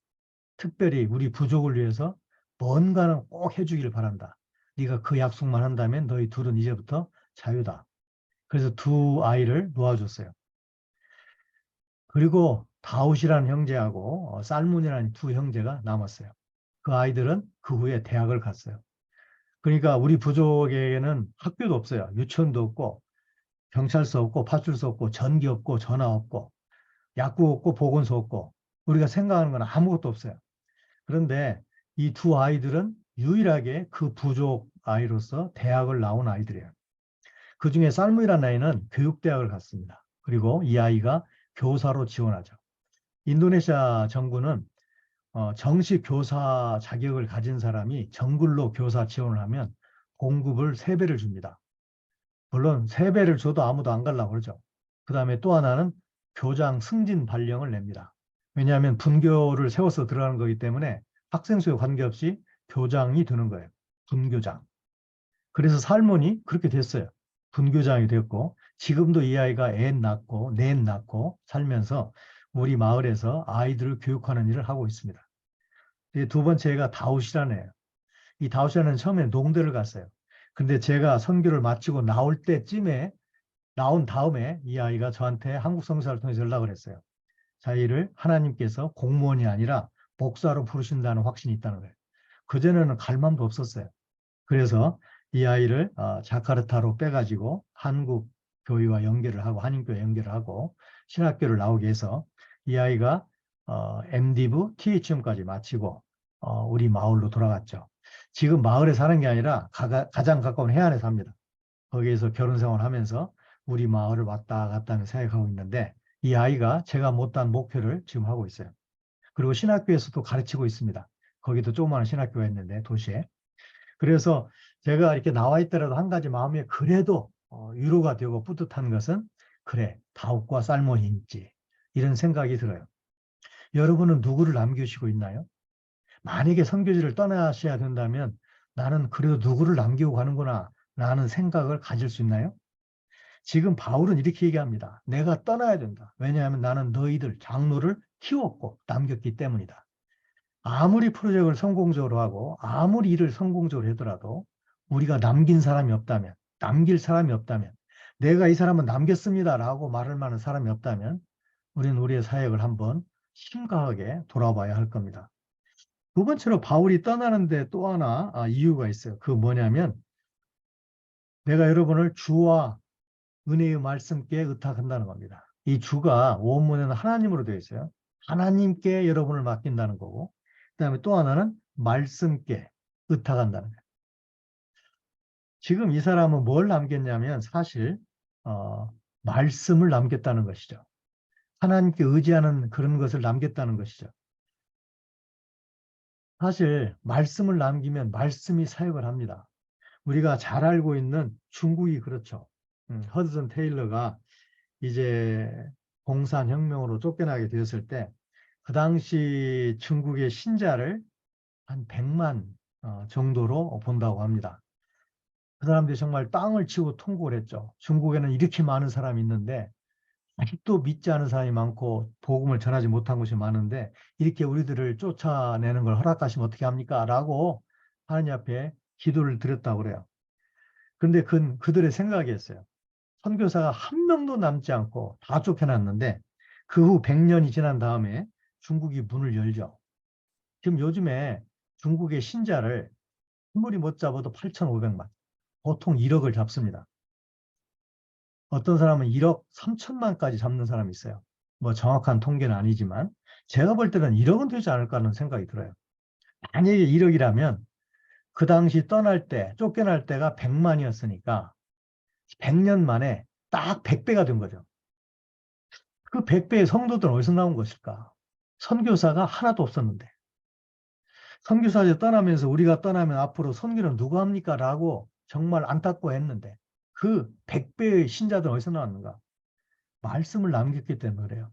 특별히 우리 부족을 위해서 뭔가는 꼭 해주기를 바란다. 네가 그 약속만 한다면 너희 둘은 이제부터 자유다. 그래서 2 아이를 놓아줬어요. 그리고 다윗이라는 형제하고 살문이라는 2 형제가 남았어요. 그 아이들은 그 후에 대학을 갔어요. 그러니까 우리 부족에게는 학교도 없어요. 유치원도 없고 경찰서 없고 파출소 없고 전기 없고 전화 없고 약국 없고 보건소 없고 우리가 생각하는 건 아무것도 없어요. 그런데 이 2 아이들은 유일하게 그 부족 아이로서 대학을 나온 아이들이에요. 그중에 살문이라는 아이는 교육대학을 갔습니다. 그리고 이 아이가 교사로 지원하죠. 인도네시아 정부는 정식 교사 자격을 가진 사람이 정글로 교사 지원을 하면 공급을 3배를 줍니다. 물론 3배를 줘도 아무도 안 가려고 그러죠. 그 다음에 또 하나는 교장 승진 발령을 냅니다. 왜냐하면 분교를 세워서 들어가는 거기 때문에 학생 수에 관계없이 교장이 되는 거예요. 분교장. 그래서 살몬이 그렇게 됐어요. 분교장이 됐고 지금도 이 아이가 넷 낳고 살면서 우리 마을에서 아이들을 교육하는 일을 하고 있습니다. 2번째가 다윗이라는 애예요. 이 다윗이라는 애는 처음에 농대를 갔어요. 근데 제가 선교를 마치고 나온 다음에 이 아이가 저한테 한국 성사를 통해서 연락을 했어요. 자기를 하나님께서 공무원이 아니라 목사로 부르신다는 확신이 있다는 거예요. 그전에는 갈 마음도 없었어요. 그래서 이 아이를 자카르타로 빼가지고 한국 교회와 연결을 하고 한인교회 연결을 하고 신학교를 나오게 해서 이 아이가 MDiv, THM까지 마치고 우리 마을로 돌아갔죠. 지금 마을에 사는 게 아니라 가장 가까운 해안에 삽니다. 거기에서 결혼 생활하면서 우리 마을을 왔다 갔다 하며 생각하고 있는데 이 아이가 제가 못한 목표를 지금 하고 있어요. 그리고 신학교에서도 가르치고 있습니다. 거기도 조그마한 신학교가 있는데 도시에. 그래서 제가 이렇게 나와 있더라도 한 가지 마음에 그래도 위로가 되고 뿌듯한 것은 그래 다윗과 살몬이 있지 이런 생각이 들어요. 여러분은 누구를 남기시고 있나요? 만약에 선교지를 떠나셔야 된다면 나는 그래도 누구를 남기고 가는구나 라는 생각을 가질 수 있나요? 지금 바울은 이렇게 얘기합니다. 내가 떠나야 된다. 왜냐하면 나는 너희들 장로를 키웠고 남겼기 때문이다. 아무리 프로젝트를 성공적으로 하고 아무리 일을 성공적으로 하더라도 우리가 남길 사람이 없다면 내가 이 사람은 남겼습니다라고 말할 만한 사람이 없다면 우리는 우리의 사역을 한번 심각하게 돌아봐야 할 겁니다. 2번째로 바울이 떠나는데 또 하나 이유가 있어요. 그 뭐냐면 내가 여러분을 주와 은혜의 말씀께 의탁한다는 겁니다. 이 주가 원문에는 하나님으로 되어 있어요. 하나님께 여러분을 맡긴다는 거고 그다음에 또 하나는 말씀께 의탁한다는 거예요. 지금 이 사람은 뭘 남겼냐면 사실 말씀을 남겼다는 것이죠. 하나님께 의지하는 그런 것을 남겼다는 것이죠. 사실 말씀을 남기면 말씀이 사역을 합니다. 우리가 잘 알고 있는 중국이 그렇죠. 허드슨 테일러가 이제 공산혁명으로 쫓겨나게 되었을 때 그 당시 중국의 신자를 한 100만 정도로 본다고 합니다. 그 사람들이 정말 땅을 치고 통곡을 했죠. 중국에는 이렇게 많은 사람이 있는데 아직도 믿지 않은 사람이 많고 복음을 전하지 못한 곳이 많은데 이렇게 우리들을 쫓아내는 걸 허락하시면 어떻게 합니까? 라고 하나님 앞에 기도를 드렸다고 그래요. 그런데 그들의 생각이었어요. 선교사가 한 명도 남지 않고 다 쫓겨났는데 그 후 100년이 지난 다음에 중국이 문을 열죠. 지금 요즘에 중국의 신자를 아무리 못 잡아도 8,500만, 보통 1억을 잡습니다. 어떤 사람은 1억 3천만까지 잡는 사람이 있어요. 뭐 정확한 통계는 아니지만 제가 볼 때는 1억은 되지 않을까 하는 생각이 들어요. 만약에 1억이라면 그 당시 떠날 때, 쫓겨날 때가 100만이었으니까 100년 만에 딱 100배가 된 거죠. 그 100배의 성도들은 어디서 나온 것일까? 선교사가 하나도 없었는데. 선교사 이제 떠나면서 우리가 떠나면 앞으로 선교는 누가 합니까? 라고 정말 안타까워했는데 그 100배의 신자들은 어디서 나왔는가? 말씀을 남겼기 때문에 그래요.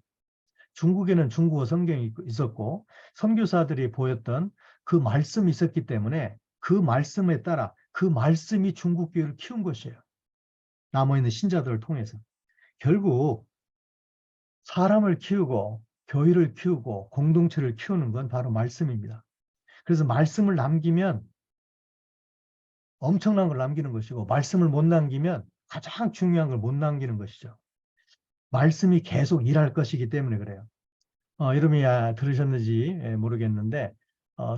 중국에는 중국어 성경이 있었고 선교사들이 보였던 그 말씀이 있었기 때문에 그 말씀에 따라 그 말씀이 중국 교회를 키운 것이에요. 남아있는 신자들을 통해서. 결국 사람을 키우고 교회를 키우고 공동체를 키우는 건 바로 말씀입니다. 그래서 말씀을 남기면 엄청난 걸 남기는 것이고 말씀을 못 남기면 가장 중요한 걸 못 남기는 것이죠. 말씀이 계속 일할 것이기 때문에 그래요. 여러분이 들으셨는지 모르겠는데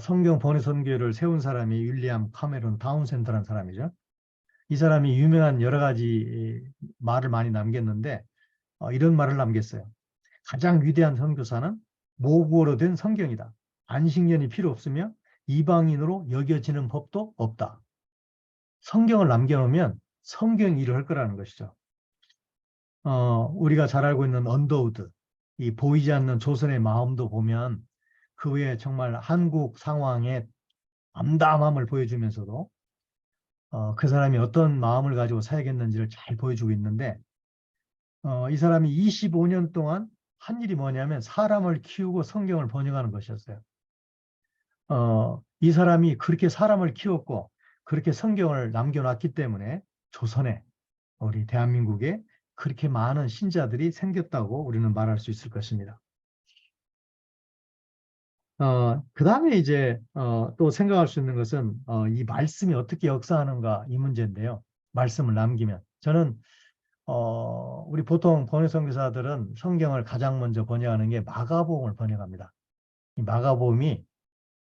성경 번외 선교를 세운 사람이 윌리엄 카메론 타운센드라는 사람이죠. 이 사람이 유명한 여러 가지 말을 많이 남겼는데 이런 말을 남겼어요. 가장 위대한 선교사는 모국어로 된 성경이다. 안식년이 필요 없으며 이방인으로 여겨지는 법도 없다. 성경을 남겨놓으면 성경 일을 할 거라는 것이죠. 우리가 잘 알고 있는 언더우드, 이 보이지 않는 조선의 마음도 보면 그 외에 정말 한국 상황에 암담함을 보여주면서도 그 사람이 어떤 마음을 가지고 살겠는지를 잘 보여주고 있는데 이 사람이 25년 동안 한 일이 뭐냐면 사람을 키우고 성경을 번역하는 것이었어요. 이 사람이 그렇게 사람을 키웠고 그렇게 성경을 남겨놨기 때문에 조선에 우리 대한민국에 그렇게 많은 신자들이 생겼다고 우리는 말할 수 있을 것입니다. 그 다음에 이제 또 생각할 수 있는 것은 이 말씀이 어떻게 역사하는가 이 문제인데요. 말씀을 남기면 저는 우리 보통 번역 선교사들은 성경을 가장 먼저 번역하는 게 마가복음을 번역합니다. 이 마가복음이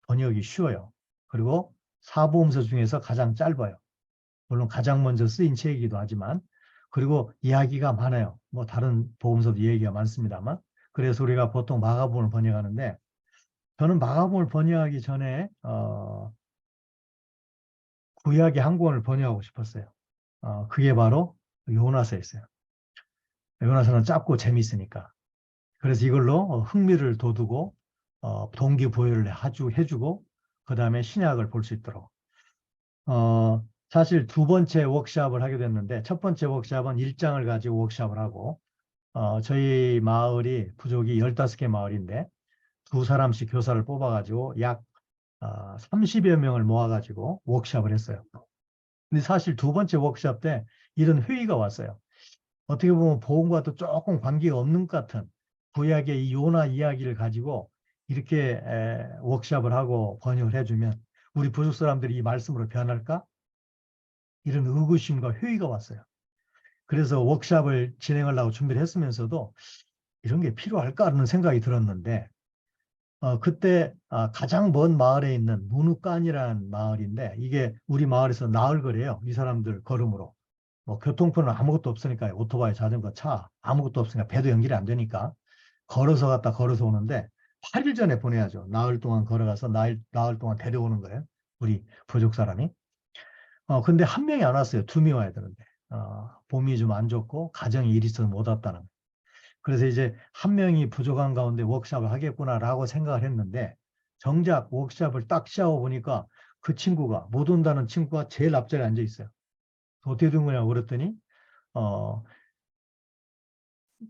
번역이 쉬워요. 그리고 사복음서 중에서 가장 짧아요. 물론 가장 먼저 쓰인 책이기도 하지만 그리고 이야기가 많아요. 뭐 다른 복음서도 이야기가 많습니다만 그래서 우리가 보통 마가복음을 번역하는데 저는 마가복음을 번역하기 전에 구약의 한 권을 번역하고 싶었어요. 그게 바로 요나서였어요. 요나서는 짧고 재미있으니까. 그래서 이걸로 흥미를 돋우고 동기부여를 해주고 그 다음에 신약을 볼 수 있도록. 사실 두 번째 워크숍을 하게 됐는데 첫 번째 워크숍은 1장을 가지고 워크숍을 하고 저희 마을이 부족이 15개 마을인데 두 사람씩 교사를 뽑아가지고 약 30여 명을 모아가지고 워크숍을 했어요. 근데 사실 두 번째 워크숍 때 이런 회의가 왔어요. 어떻게 보면 복음과도 조금 관계가 없는 것 같은 구약의 이 요나 이야기를 가지고 이렇게 워크숍을 하고 번역을 해주면 우리 부족 사람들이 이 말씀으로 변할까? 이런 의구심과 회의가 왔어요. 그래서 워크숍을 진행하려고 준비를 했으면서도 이런 게 필요할까 하는 생각이 들었는데 그때 가장 먼 마을에 있는 문우간이라는 마을인데 이게 우리 마을에서 나흘 거래요. 이 사람들 걸음으로. 뭐 교통편은 아무것도 없으니까 오토바이, 자전거, 차 아무것도 없으니까 배도 연결이 안 되니까 걸어서 갔다 걸어서 오는데 8일 전에 보내야죠. 나흘 동안 걸어가서 나흘 동안 데려오는 거예요. 우리 부족 사람이. 근데 한 명이 안 왔어요. 2명이 와야 되는데. 몸이 좀 안 좋고 가정에 일이 있어서 못 왔다는 거예요. 그래서 이제 한 명이 부족한 가운데 워크숍을 하겠구나라고 생각을 했는데 정작 워크숍을 딱 시작하고 보니까 그 친구가 못 온다는 친구가 제일 앞자리에 앉아 있어요. 어떻게 된 거냐고 그랬더니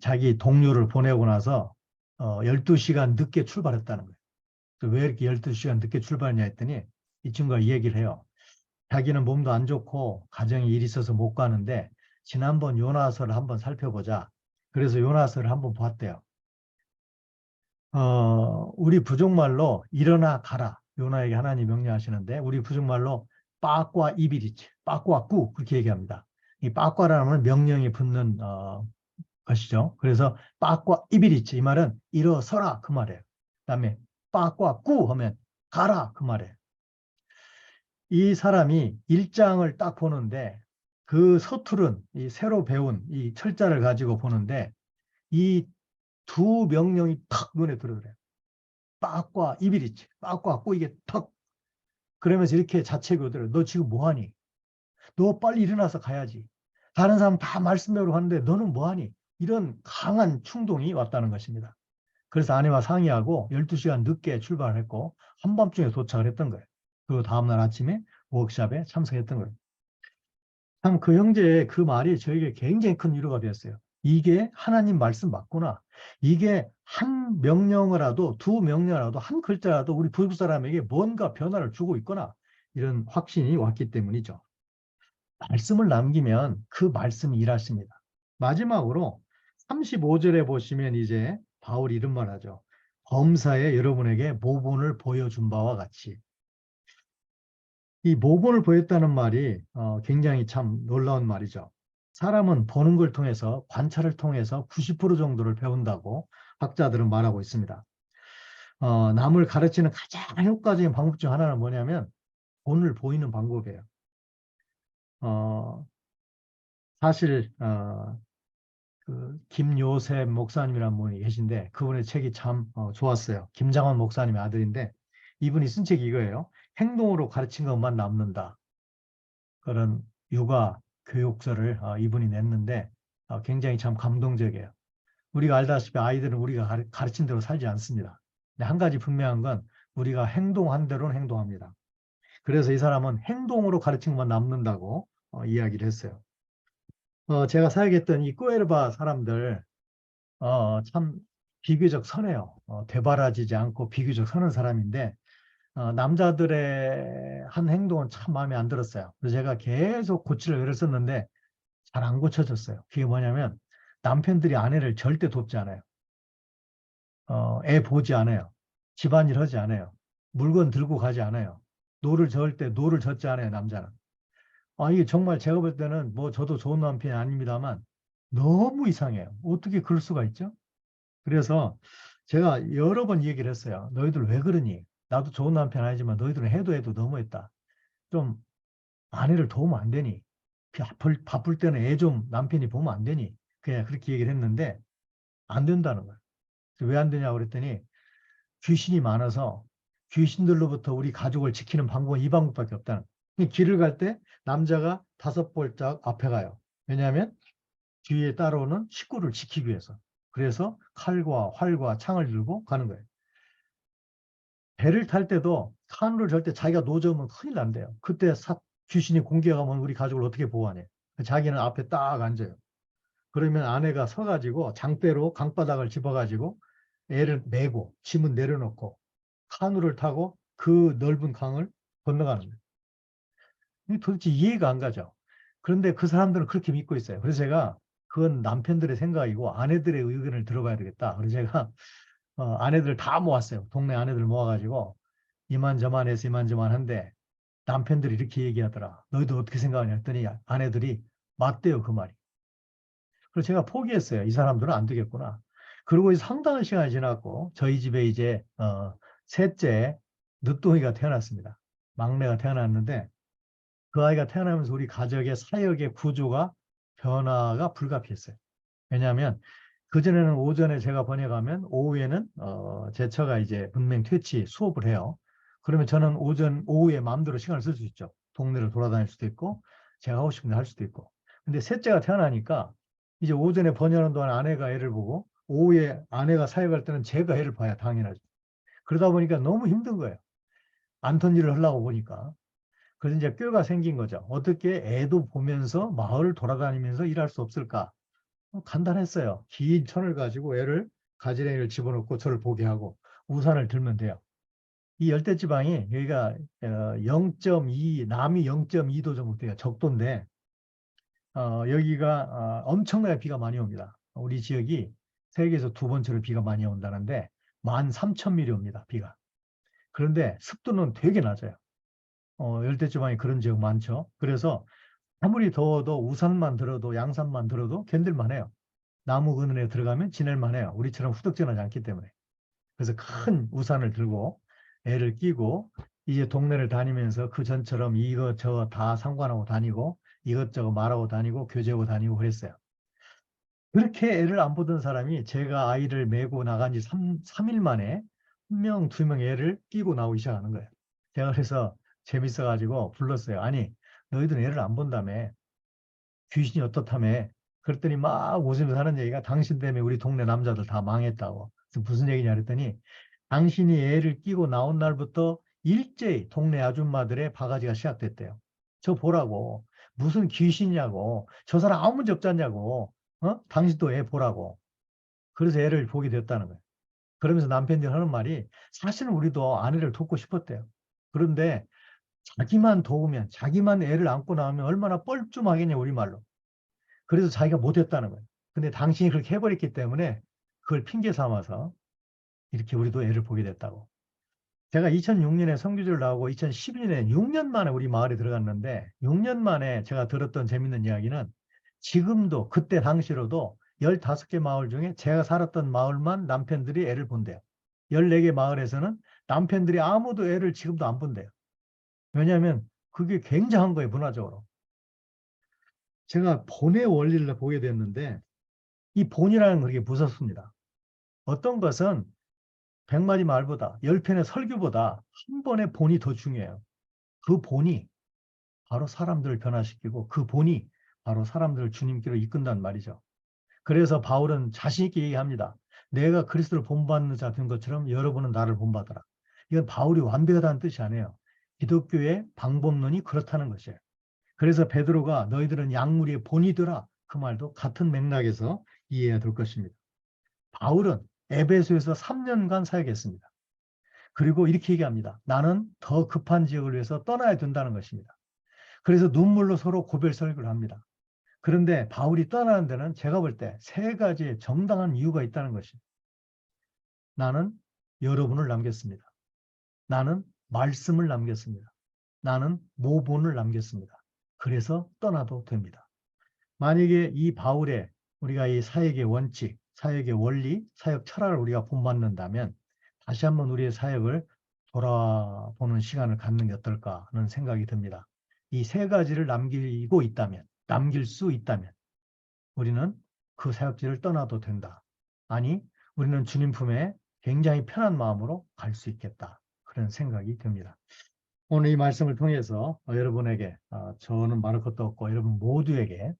자기 동료를 보내고 나서 12시간 늦게 출발했다는 거예요. 왜 이렇게 12시간 늦게 출발했냐 했더니 이 친구가 이 얘기를 해요. 자기는 몸도 안 좋고 가정에 일이 있어서 못 가는데 지난번 요나서를 한번 살펴보자. 그래서 요나서를 한번 봤대요. 우리 부족말로 일어나 가라. 요나에게 하나님 명령하시는데 우리 부족말로 빠과 이비리치, 빠과 꾸 그렇게 얘기합니다. 이 빠과라는 명령이 붙는 것이죠. 그래서 빠과 이비리치 이 말은 일어서라 그 말이에요. 그다음에 빠과 꾸 하면 가라 그 말이에요. 이 사람이 1장을 딱 보는데 그 서투른 이 새로 배운 이 철자를 가지고 보는데 이 두 명령이 탁 눈에 들어오래요. 빠과 이비리치, 빠과 꾸 이게 탁 그러면서 이렇게 자책하더래요. 너 지금 뭐하니? 너 빨리 일어나서 가야지. 다른 사람 다 말씀대로 하는데 너는 뭐하니? 이런 강한 충동이 왔다는 것입니다. 그래서 아내와 상의하고 12시간 늦게 출발했고 한밤중에 도착을 했던 거예요. 그리고 다음날 아침에 워크숍에 참석했던 거예요. 참 그 형제의 그 말이 저에게 굉장히 큰 위로가 되었어요. 이게 하나님 말씀 맞구나. 이게 한 명령어라도 두 명령어라도 한 글자라도 우리 부부 사람에게 뭔가 변화를 주고 있구나. 이런 확신이 왔기 때문이죠. 말씀을 남기면 그 말씀이 일하십니다. 마지막으로 35절에 보시면 이제 바울이 이런 말 하죠. 범사에 여러분에게 모본을 보여준 바와 같이. 이 모본을 보였다는 말이 굉장히 참 놀라운 말이죠. 사람은 보는 걸 통해서 관찰을 통해서 90% 정도를 배운다고 학자들은 말하고 있습니다. 남을 가르치는 가장 효과적인 방법 중 하나는 뭐냐면 본을 보이는 방법이에요. 사실 그 김요셉 목사님이라는 분이 계신데 그분의 책이 참 좋았어요. 김장원 목사님의 아들인데 이분이 쓴 책이 이거예요. 행동으로 가르친 것만 남는다. 그런 육아 교육서를 이분이 냈는데 굉장히 참 감동적이에요. 우리가 알다시피 아이들은 우리가 가르친 대로 살지 않습니다. 근데 한 가지 분명한 건 우리가 행동한 대로는 행동합니다. 그래서 이 사람은 행동으로 가르친 것만 남는다고 이야기를 했어요. 제가 사역했던 이 꾸에르바 사람들 참 비교적 선해요. 되바라지지 않고 비교적 선한 사람인데 남자들의 한 행동은 참 마음에 안 들었어요. 그래서 제가 계속 고치려고 애를 썼는데 잘 안 고쳐졌어요. 그게 뭐냐면 남편들이 아내를 절대 돕지 않아요. 애 보지 않아요. 집안일 하지 않아요. 물건 들고 가지 않아요. 노를 저을 때 노를 젓지 않아요, 남자는. 이게 정말 제가 볼 때는 뭐 저도 좋은 남편이 아닙니다만 너무 이상해요. 어떻게 그럴 수가 있죠? 그래서 제가 여러 번 얘기를 했어요. 너희들 왜 그러니? 나도 좋은 남편 아니지만 너희들은 해도 너무했다. 좀 아내를 도우면 안 되니? 바쁠 때는 애 좀 남편이 보면 안 되니? 그냥 그렇게 얘기를 했는데 안 된다는 거예요. 왜 안 되냐고 그랬더니 귀신이 많아서 귀신들로부터 우리 가족을 지키는 방법은 이 방법밖에 없다는 거예요. 길을 갈 때 남자가 5발짝 앞에 가요. 왜냐하면 뒤에 따라오는 식구를 지키기 위해서. 그래서 칼과 활과 창을 들고 가는 거예요. 배를 탈 때도 카누를 절 때 자기가 노저으면 큰일 난대요. 그때 귀신이 공격하면 우리 가족을 어떻게 보호하냐. 자기는 앞에 딱 앉아요. 그러면 아내가 서가지고 장대로 강바닥을 집어가지고 애를 메고 짐은 내려놓고 카누를 타고 그 넓은 강을 건너가는 거예요. 도대체 이해가 안 가죠. 그런데 그 사람들은 그렇게 믿고 있어요. 그래서 제가 그건 남편들의 생각이고 아내들의 의견을 들어봐야 되겠다. 그래서 제가 아내들 다 모았어요. 동네 아내들 모아가지고 이만저만 해서 이만저만 한데 남편들이 이렇게 얘기하더라. 너희도 어떻게 생각하냐 했더니 아내들이 맞대요, 그 말이. 그래서 제가 포기했어요. 이 사람들은 안 되겠구나. 그리고 상당한 시간이 지났고 저희 집에 이제 셋째 늦둥이가 태어났습니다. 막내가 태어났는데 그 아이가 태어나면서 우리 가족의 사역의 구조가 변화가 불가피했어요. 왜냐하면 그전에는 오전에 제가 번역하면 오후에는 제 처가 이제 분명 퇴치 수업을 해요. 그러면 저는 오후에 마음대로 시간을 쓸 수 있죠. 동네를 돌아다닐 수도 있고 제가 하고 싶은 데 할 수도 있고. 근데 셋째가 태어나니까 이제 오전에 번역하는 동안 아내가 애를 보고 오후에 아내가 사역할 때는 제가 애를 봐야 당연하죠. 그러다 보니까 너무 힘든 거예요. 안턴 일을 하려고 보니까. 그래서 이제 뼈가 생긴 거죠. 어떻게 애도 보면서 마을을 돌아다니면서 일할 수 없을까? 간단했어요. 긴 천을 가지고 애를 가지런히를 집어넣고 저를 보게 하고 우산을 들면 돼요. 이 열대지방이 여기가 0.2 남이 0.2도 정도 돼요. 적도인데 여기가 엄청나게 비가 많이 옵니다. 우리 지역이 세계에서 두 번째로 비가 많이 온다는데 13,000mm 옵니다. 비가. 그런데 습도는 되게 낮아요. 열대지방이 그런 지역 많죠. 그래서 아무리 더워도 우산만 들어도 양산만 들어도 견딜만 해요. 나무 그늘에 들어가면 지낼만 해요. 우리처럼 후덕지나지 않기 때문에. 그래서 큰 우산을 들고 애를 끼고 이제 동네를 다니면서 그 전처럼 이것저것 다 상관하고 다니고 이것저것 말하고 다니고 교제하고 다니고 그랬어요. 그렇게 애를 안 보던 사람이 제가 아이를 메고 나간 지 3일 만에 한 명, 두 명 애를 끼고 나오기 시작하는 거예요. 제가 그래서 재밌어가지고 불렀어요. 아니, 너희들은 애를 안 본다며. 귀신이 어떻다며. 그랬더니 막 웃으면서 하는 얘기가 당신 때문에 우리 동네 남자들 다 망했다고. 그래서 무슨 얘기냐 그랬더니 당신이 애를 끼고 나온 날부터 일제히 동네 아줌마들의 바가지가 시작됐대요. 저 보라고. 무슨 귀신이냐고. 저 사람 아무 문제 없지 않냐고. 당신도 애 보라고. 그래서 애를 보게 됐다는 거예요. 그러면서 남편들이 하는 말이 사실은 우리도 아내를 돕고 싶었대요. 그런데 자기만 도우면, 자기만 애를 안고 나오면 얼마나 뻘쭘하겠냐, 우리말로. 그래서 자기가 못했다는 거예요. 근데 당신이 그렇게 해버렸기 때문에 그걸 핑계 삼아서 이렇게 우리도 애를 보게 됐다고. 제가 2006년에 선교지를 나오고 2012년에 6년 만에 우리 마을에 들어갔는데 6년 만에 제가 들었던 재밌는 이야기는 지금도 그때 당시로도 15개 마을 중에 제가 살았던 마을만 남편들이 애를 본대요. 14개 마을에서는 남편들이 아무도 애를 지금도 안 본대요. 왜냐하면 그게 굉장한 거예요, 문화적으로. 제가 본의 원리를 보게 됐는데 이 본이라는 게 무섭습니다. 어떤 것은 100마디 말보다 10편의 설교보다 한 번의 본이 더 중요해요. 그 본이 바로 사람들을 변화시키고 그 본이 바로 사람들을 주님께로 이끈단 말이죠. 그래서 바울은 자신 있게 얘기합니다. 내가 그리스도를 본받는 자 된 것처럼 여러분은 나를 본받아라. 이건 바울이 완벽하다는 뜻이 아니에요. 기독교의 방법론이 그렇다는 것이에요. 그래서 베드로가 너희들은 양무리의 본이더라. 그 말도 같은 맥락에서 이해해야 될 것입니다. 바울은 에베소에서 3년간 사역했습니다. 그리고 이렇게 얘기합니다. 나는 더 급한 지역을 위해서 떠나야 된다는 것입니다. 그래서 눈물로 서로 고별 설교를 합니다. 그런데 바울이 떠나는 데는 제가 볼 때 3가지의 정당한 이유가 있다는 것입니다. 나는 여러분을 남겼습니다. 나는 말씀을 남겼습니다. 나는 모본을 남겼습니다. 그래서 떠나도 됩니다. 만약에 이 바울의 우리가 이 사역의 원칙, 사역의 원리, 사역 철학을 우리가 본받는다면 다시 한번 우리의 사역을 돌아보는 시간을 갖는 게 어떨까 하는 생각이 듭니다. 이 3가지를 남길 수 있다면 우리는 그 사역지를 떠나도 된다. 아니, 우리는 주님 품에 굉장히 편한 마음으로 갈 수 있겠다. 그런 생각이 듭니다. 오늘 이 말씀을 통해서 여러분에게 저는 말할 것도 없고 여러분 모두에게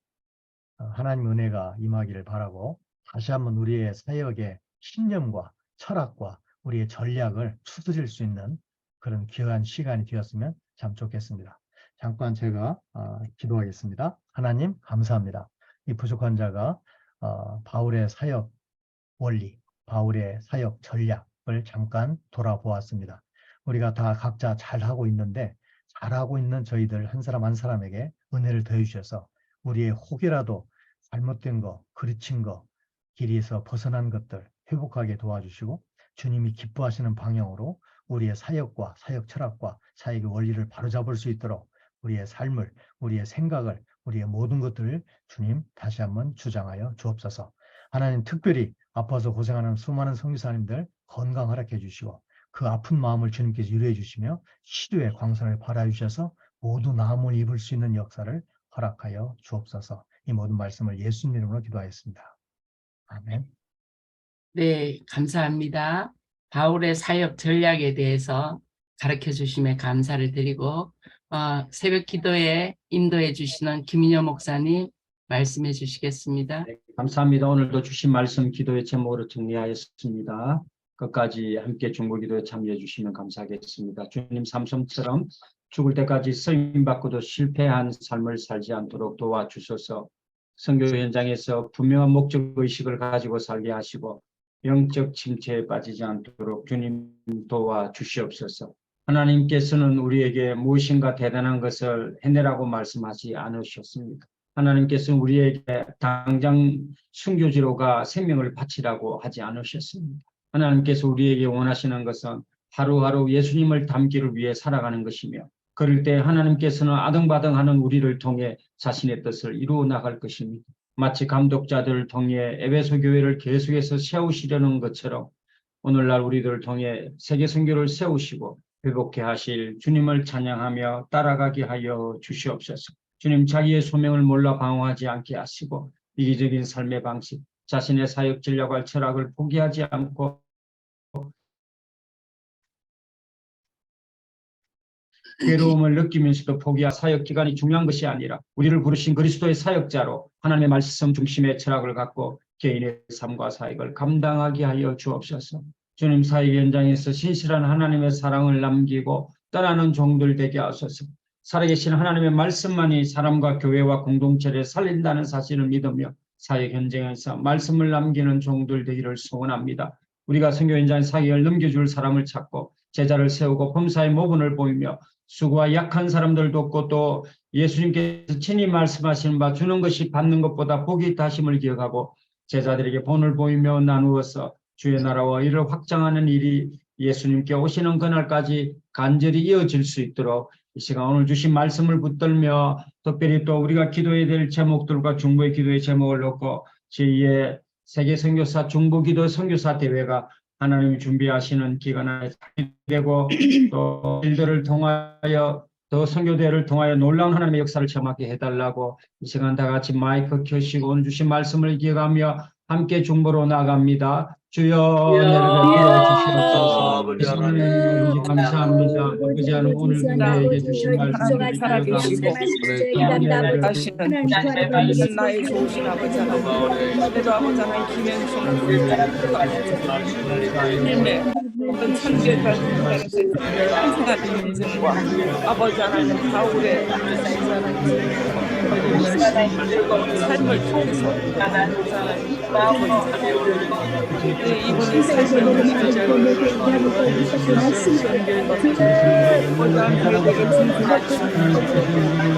하나님의 은혜가 임하기를 바라고 다시 한번 우리의 사역의 신념과 철학과 우리의 전략을 추스릴 수 있는 그런 귀한 시간이 되었으면 참 좋겠습니다. 잠깐 제가 기도하겠습니다. 하나님 감사합니다. 이 부족한 자가 바울의 사역 원리, 바울의 사역 전략을 잠깐 돌아보았습니다. 우리가 다 각자 잘하고 있는데 잘하고 있는 저희들 한 사람 한 사람에게 은혜를 더해 주셔서 우리의 혹이라도 잘못된 거, 그르친 거, 길에서 벗어난 것들 회복하게 도와주시고 주님이 기뻐하시는 방향으로 우리의 사역과 사역 철학과 사역의 원리를 바로잡을 수 있도록 우리의 삶을, 우리의 생각을, 우리의 모든 것들을 주님 다시 한번 주장하여 주옵소서. 하나님 특별히 아파서 고생하는 수많은 선교사님들 건강 허락해 주시고 그 아픈 마음을 주님께서 유로해 주시며 치료의 광선을 발하여주셔서 모두 나음을 입을 수 있는 역사를 허락하여 주옵소서. 이 모든 말씀을 예수님 이름으로 기도하였습니다. 아멘. 네, 감사합니다. 바울의 사역 전략에 대해서 가르쳐 주심에 감사를 드리고 새벽 기도에 인도해 주시는 김인효 목사님 말씀해 주시겠습니다. 네, 감사합니다. 오늘도 주신 말씀 기도의 제목으로 정리하였습니다. 끝까지 함께 중보기도에 참여해 주시면 감사하겠습니다. 주님 삼손처럼 죽을 때까지 쓰임받고도 실패한 삶을 살지 않도록 도와주셔서 선교 현장에서 분명한 목적의식을 가지고 살게 하시고 영적 침체에 빠지지 않도록 주님 도와주시옵소서. 하나님께서는 우리에게 무엇인가 대단한 것을 해내라고 말씀하지 않으셨습니다. 하나님께서는 우리에게 당장 순교지로 가 생명을 바치라고 하지 않으셨습니다. 하나님께서 우리에게 원하시는 것은 하루하루 예수님을 닮기를 위해 살아가는 것이며 그럴 때 하나님께서는 아등바등하는 우리를 통해 자신의 뜻을 이루어 나갈 것입니다. 마치 감독자들을 통해 에베소 교회를 계속해서 세우시려는 것처럼 오늘날 우리들을 통해 세계 선교를 세우시고 회복케 하실 주님을 찬양하며 따라가게 하여 주시옵소서. 주님 자기의 소명을 몰라 방황하지 않게 하시고 이기적인 삶의 방식, 자신의 사역 전략과 철학을 포기하지 않고 괴로움을 느끼면서도 포기할 사역 기간이 중요한 것이 아니라 우리를 부르신 그리스도의 사역자로 하나님의 말씀 중심의 철학을 갖고 개인의 삶과 사역을 감당하게 하여 주옵소서. 주님, 사역 현장에서 신실한 하나님의 사랑을 남기고 떠나는 종들 되게 하소서. 살아계신 하나님의 말씀만이 사람과 교회와 공동체를 살린다는 사실을 믿으며 사역 현장에서 말씀을 남기는 종들 되기를 소원합니다. 우리가 선교 현장의 사역을 넘겨줄 사람을 찾고 제자를 세우고 범사의 모분을 보이며 수고와 약한 사람들 돕고 또 예수님께서 친히 말씀하시는 바 주는 것이 받는 것보다 복이 다심을 기억하고 제자들에게 본을 보이며 나누어서 주의 나라와 이를 확장하는 일이 예수님께 오시는 그날까지 간절히 이어질 수 있도록 이 시간 오늘 주신 말씀을 붙들며 특별히 또 우리가 기도해야 될 제목들과 중보의 기도의 제목을 놓고 제2의 세계 선교사 중보기도 선교사 대회가 하나님이 준비하시는 기간에 되고 또 일들을 통하여 더 선교대회를 통하여 놀라운 하나님의 역사를 체험하게 해달라고 이 시간 다 같이 마이크 켜시고 오늘 주신 말씀을 기억하며 함께 중보로 나갑니다. 주여 내려 주시옵소서. 하나님 감사합니다. 아버지 하나님 오늘 우리에게 주신 말씀을 살아계시고 하시는 나의 좋으신 아버지 하나님, 그래도 아버지 하나님 김현성 모든 천계를 생활의 인생과 아버지 하나님 가을에 삶을 통해서 이분의 삶을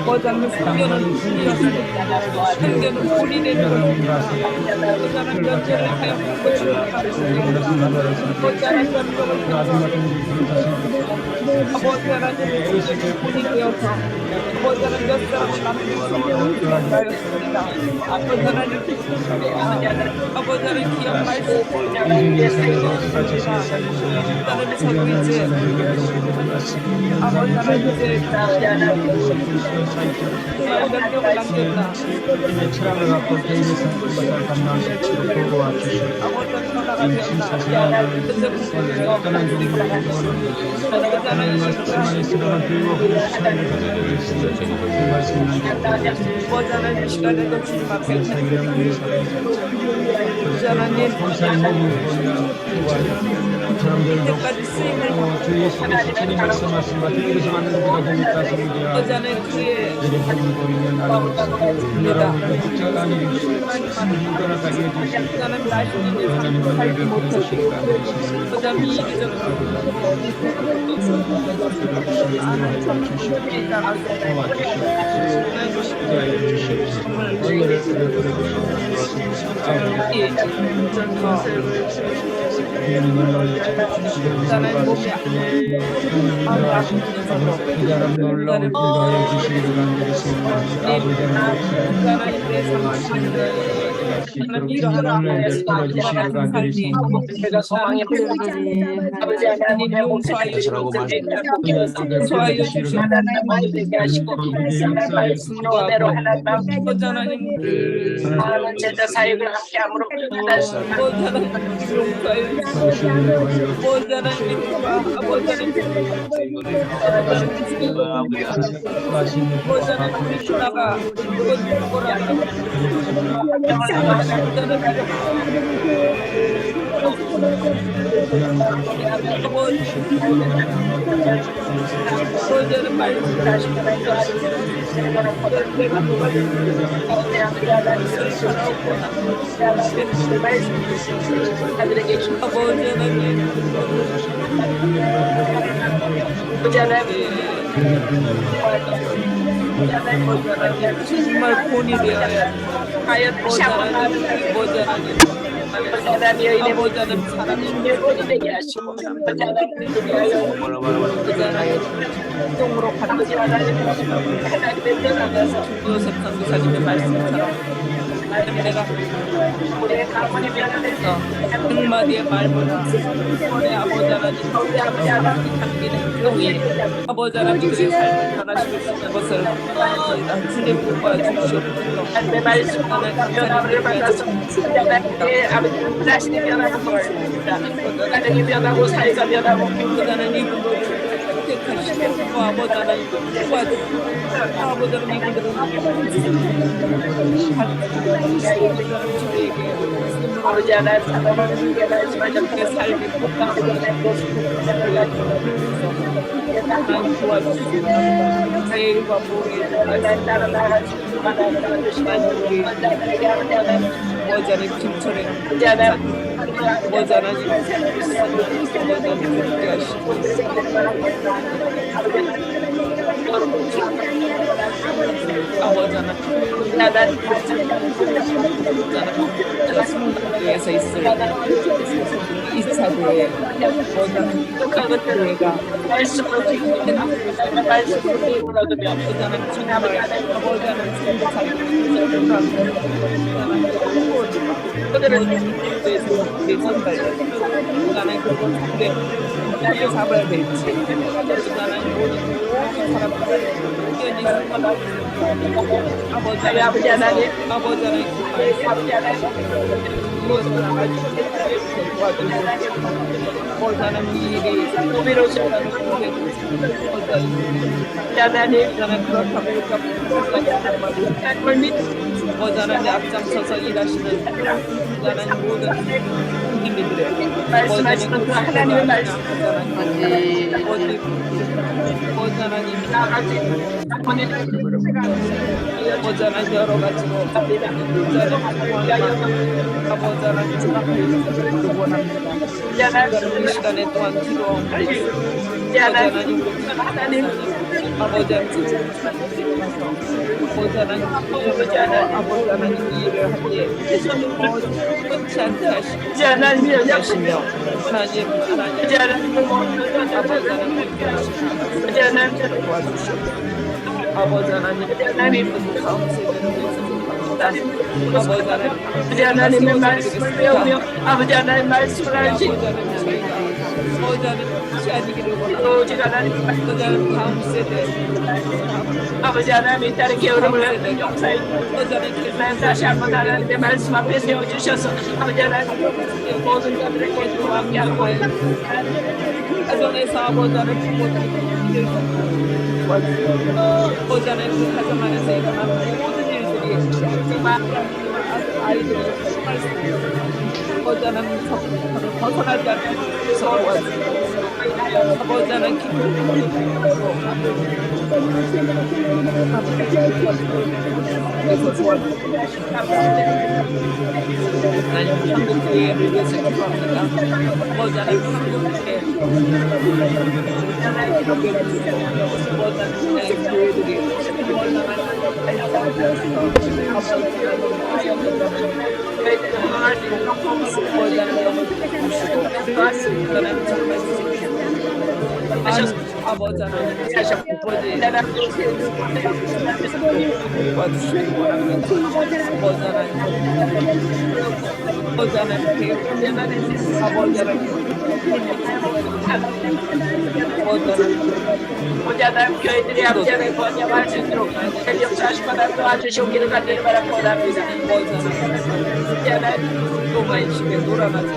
보자는 성경은 본이 되는 보자는 연결을 하여 보자는 연결을 아버지 하나님 본이 되어서 아버지는 몇 사람을 남겼습니다. 아버지 하나님 아버지 하나님 기억 말씀 나는 서로 이제 아버지 하나님 이제 몇 명을 남겼다. 철학을 갖고 개인의 성품을 감당할 수 있도록 도와주시옵소서. 아버지 하나님 하나가 되었다. 떠난 종들을 하나님 말씀만이 쓰러운 교육을 삶을 가져주시옵소서. 아버지 하나님 시간에도 주님 앞에 아버지 하나님 감사의 몸을 보며 사람들을 이때까지 쓰임을 주 예수께서 친히 말씀하신 바 이것이 맞는 것이라 보니까 성기야 아버지 하나님 그의 이를 보는 보이면 나는 나라를 확장한 일이 신분을 가게 해주시옵소서. 하나님 말씀이 하나님은 살지 우리를 못하고 도와주시옵소서. 아버지 하나님 이기적으로 아는 천국을 나는 몸이 제가 소망의 아버지 하나님 용서하여 주시고 하나님 많이 되게 하시고 말씀하는 말씀대로 하나님 아버지 하나님 많은 제자 사역을 함께 함으로 정말 본이 되어야 아버지는 사람이 본이 되게 하시고 동으로 받지 하나님의 떠나가서 요셉 선교사님의 말씀처럼 내가 우리의 가문이 변화돼서 한마디의 말보다 우리 아버지 하나님 당기는 행동이 아버지 하나님 그의 삶을 변화시킬 수 있는 것을 당신의 공부해 주시옵소서. 하나님의 말씀을 변화를 받아서 하나님의 아버지 자신이 변하는 걸 가정이 변하고 사회가 변하고 그다는 이분도 기억하시고 또 아버지 하나님 도와주시고 아버지 하나님 이분들은 저에게 아버지 하나님 사랑하는 게 말씀하셨기에 삶이 하나님 도와주시고 내일과 모레 모자는 김철에 모자는 함께 하시고 아버지는 교회에서 있을 이사도에 모자는 교회가 말씀으로 얻으며 모자는 정말 아버지는 그들은 내 선발 나는 그걸 어떻게 잡아야 될지 나는 모든 사람들 아버지 하나님 아버지 하나님 모자는 일이 노비로서는 하나님 모자는 그렇다고 모자는 앞장서서 일하시는 모자는 모든 국민들의 말씀하시는 그 하나님의 말씀 모자는 여러 가지로 모자는 원합니다. 이 시간에 또한 기도하고 하나님 아버지는 아버지는 이 일을 하기에 끝이 않게 하시며 하나님 아버지 하나님 다음 세대를 위해서 아버지 하나님의 말씀을 배우며 아버지 하나님의 말씀을 알지 모자는 끝이 아니기를 원합니다. 오직 하나님 모자는 다음 세대 아버지 하나님 이 딸의 게으름을 용서해 주시고 다시 한번 하나님의 말씀 앞에 세워주셔서 아버지 하나님 모든 자들의 기도와 함께하고 가정에서 아버지는 부모들이 아버지는 그 가정 안에서 일어나는 모든 일들이 아이들이 아버지는 벗어나지 않는 서로 아버지는 하나님 한국 교회를 위해서 기도합니다. 아버지는 한국에 교회들이 아버지 하나님 도와주시기 바랍니다. 아버지 하나님 아버지 하나님 교회들이 아버지 하나님 번영할 수 있도록 역사하시고 도와주시기를 간절히 바라고 원합니다. 아버지 하나님 동안식에 놀아나지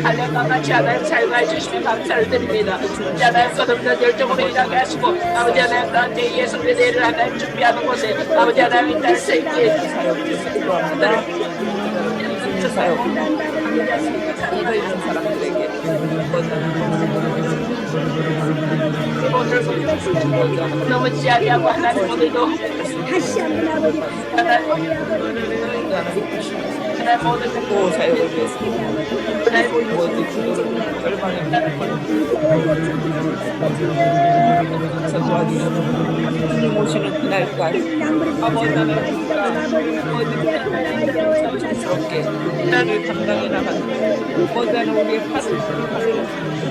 한량과 같이 하나님 사용해 주시면 감사를 드립니다. 아버지 하나님 거듭난 열정으로 일하게 하시고 아버지 하나님 나한테 예수의 내일을 하나님 준비하는 곳에 아버지 하나님 딸 생기에 기도합니다. 사역 이거 있는 사람들에게 너무 지하리하고 하나님 오늘도 다시 한번 아버지 또 사역을 위해서 모든 절망의 도와주시고 주님 오시는 그날까지 아버지 하나님과 자연스럽게 나를 감당해 나가는 아버지 하나님 우리의 파를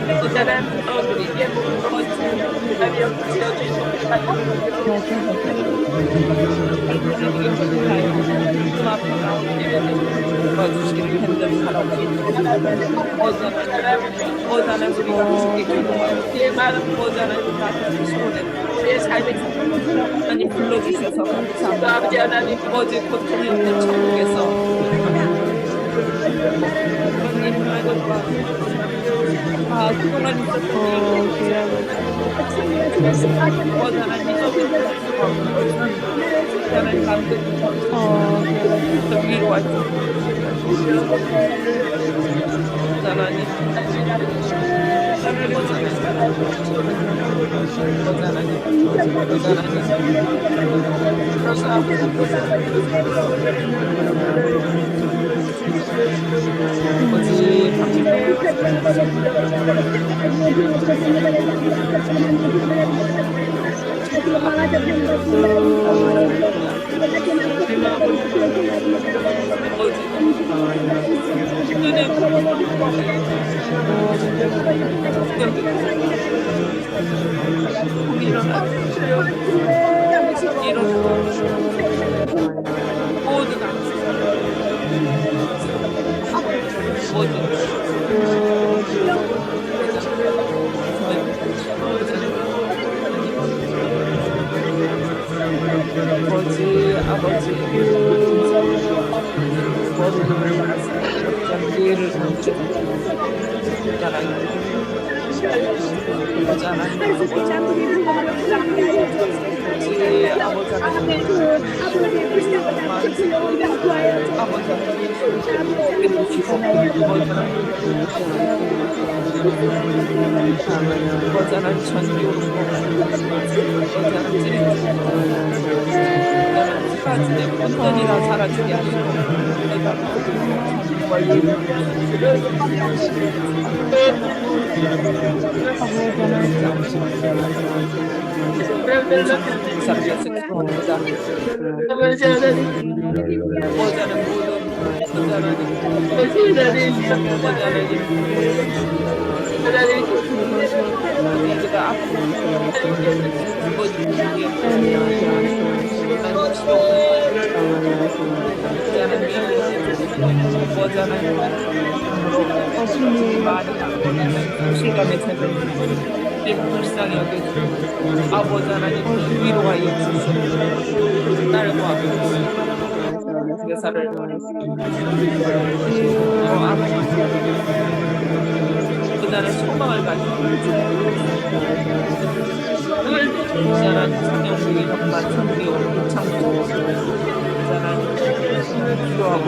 아버지 하나님 우리에게 도와주시기를 간절히 바랍니다. 어자는 우리가 주께 기도하고 어자는 나를 소원해 우리의 삶에 하나님 불러주셔서 감사합니다. 아버지 하나님 어제 고통이 없는 천국에서 하나님 하나님과 아, 그동안 있었던 하나님 하나님 감독 위로 와주시고 하나님 아버지 기회를 온전히나 사라지게 하시고 실감의 새벽 불쌍히 여겨주시고 아버지 하나님 위로가 있으시고 딸과 회사를 그날의 소망을 가지고 그자란 성령님의 혁반 성령 창조 그자란 기도하고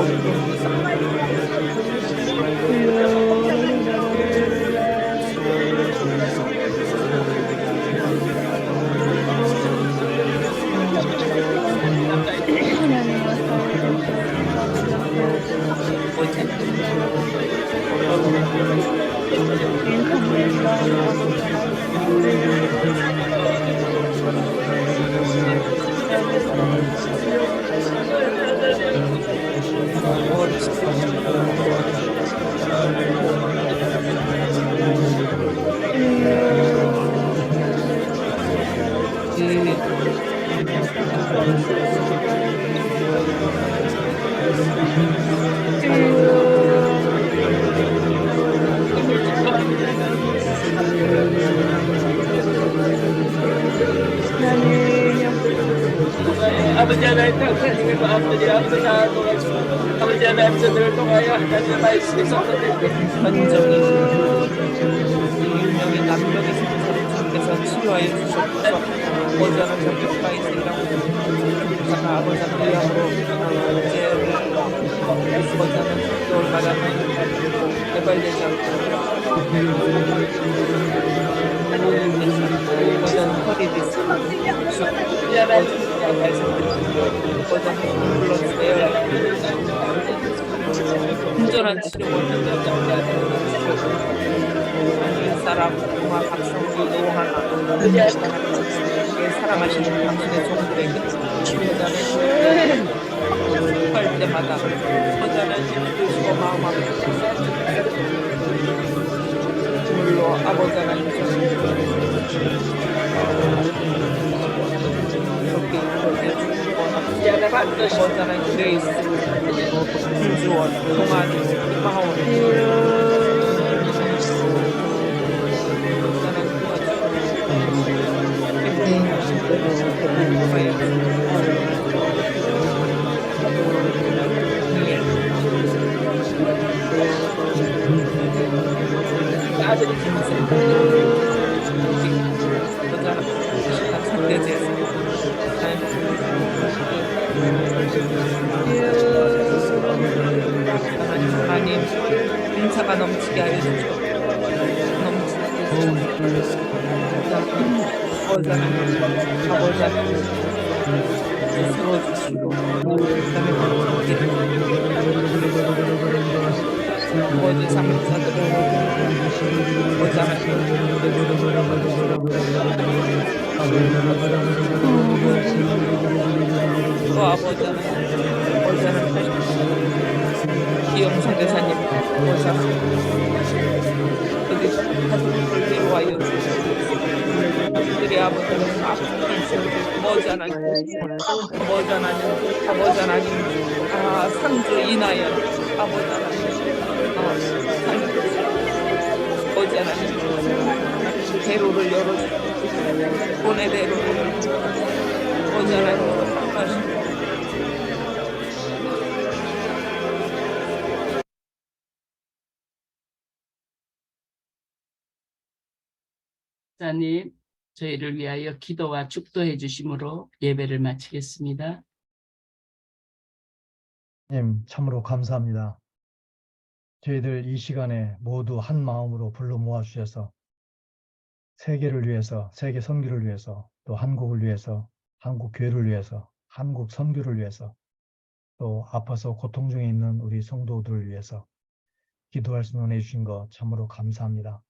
아버지 하나님 당신의 마음들이 아프다 도와주고 아버지 하나님 저들을 통하여 하나님의 말씀이 쏟아질 때 현정이 유명인 남편의 생사를 주께서 치료하여 주셨소서 아버지 하나님 격가 있으리라고 주께서 아버지 하나님 이름으로 이제를 아버지 하나님 겨울마다 개발되지 않고 모든 허리도 온전한 치료를 사람 동화 박성기 노하나 사랑하시는 당신의 종들에게 치료단에 할 때마다 허전한 힘을 주시고 마음하게 물로 아버지 하나님 원자는 그레이스, 김주원, 동아리, 이방원 아들이 김선생 모자란 상대제에서 하나님 은사가 넘치게 하여 주시고 아버지 하나님 세워주시고 그다음에 아버지 상급자들을 아버지 또 아버지 하나님 기영선 대사님 아버지 그들이 가족을 위로하여 그들이 아버지는 아버지 하나님 아버지 하나님 상주 인하여 아버지 하나님 아버지 하나님 대로를 열어주시고 본의 대로를 아버지 하나님 참가하시고 목사님, 저희를 위하여 기도와 축도해 주심으로 예배를 마치겠습니다. 님, 참으로 감사합니다. 저희들 이 시간에 모두 한 마음으로 불러 모아 주셔서 세계를 위해서, 세계 선교를 위해서, 또 한국을 위해서, 한국 교회를 위해서, 한국 선교를 위해서, 또 아파서 고통 중에 있는 우리 성도들을 위해서 기도할 수 있는 은혜 주신 것 참으로 감사합니다.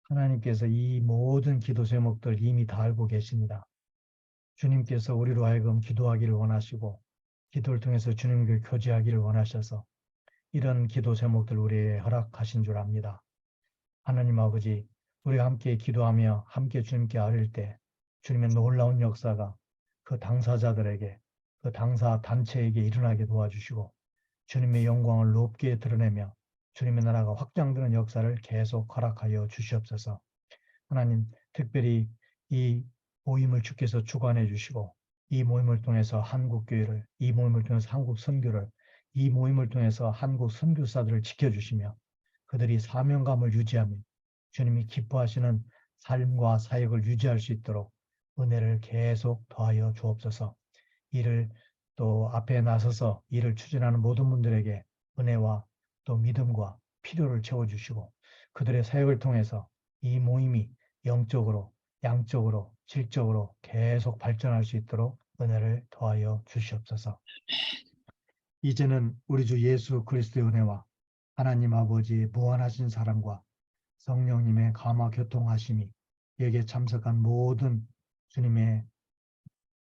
하나님께서 이 모든 기도 제목들 이미 다 알고 계십니다. 주님께서 우리로 하여금 기도하기를 원하시고 기도를 통해서 주님과 교제하기를 원하셔서 이런 기도 제목들 우리에게 허락하신 줄 압니다. 하나님 아버지, 우리가 함께 기도하며 함께 주님께 아뢰일 때 주님의 놀라운 역사가 그 당사자들에게, 그 당사 단체에게 일어나게 도와주시고 주님의 영광을 높게 드러내며 주님의 나라가 확장되는 역사를 계속 허락하여 주시옵소서. 하나님, 특별히 이 모임을 주께서 주관해 주시고 이 모임을 통해서 한국 교회를, 이 모임을 통해서 한국 선교를, 이 모임을 통해서 한국 선교사들을 지켜주시며 그들이 사명감을 유지하며 주님이 기뻐하시는 삶과 사역을 유지할 수 있도록 은혜를 계속 더하여 주옵소서. 이를 또 앞에 나서서 이를 추진하는 모든 분들에게 은혜와 또 믿음과 필요를 채워주시고 그들의 사역을 통해서 이 모임이 영적으로, 양적으로, 질적으로 계속 발전할 수 있도록 은혜를 더하여 주시옵소서. 이제는 우리 주 예수 그리스도의 은혜와 하나님 아버지의 무한하신 사랑과 성령님의 감화 교통하심이 여기에 참석한 모든 주님의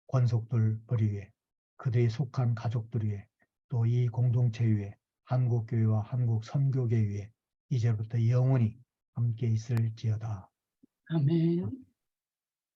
권속들 위에, 그들이 속한 가족들 위에, 또 이 공동체 위에, 한국교회와 한국 선교계 위에 이제부터 영원히 함께 있을지어다. 아멘.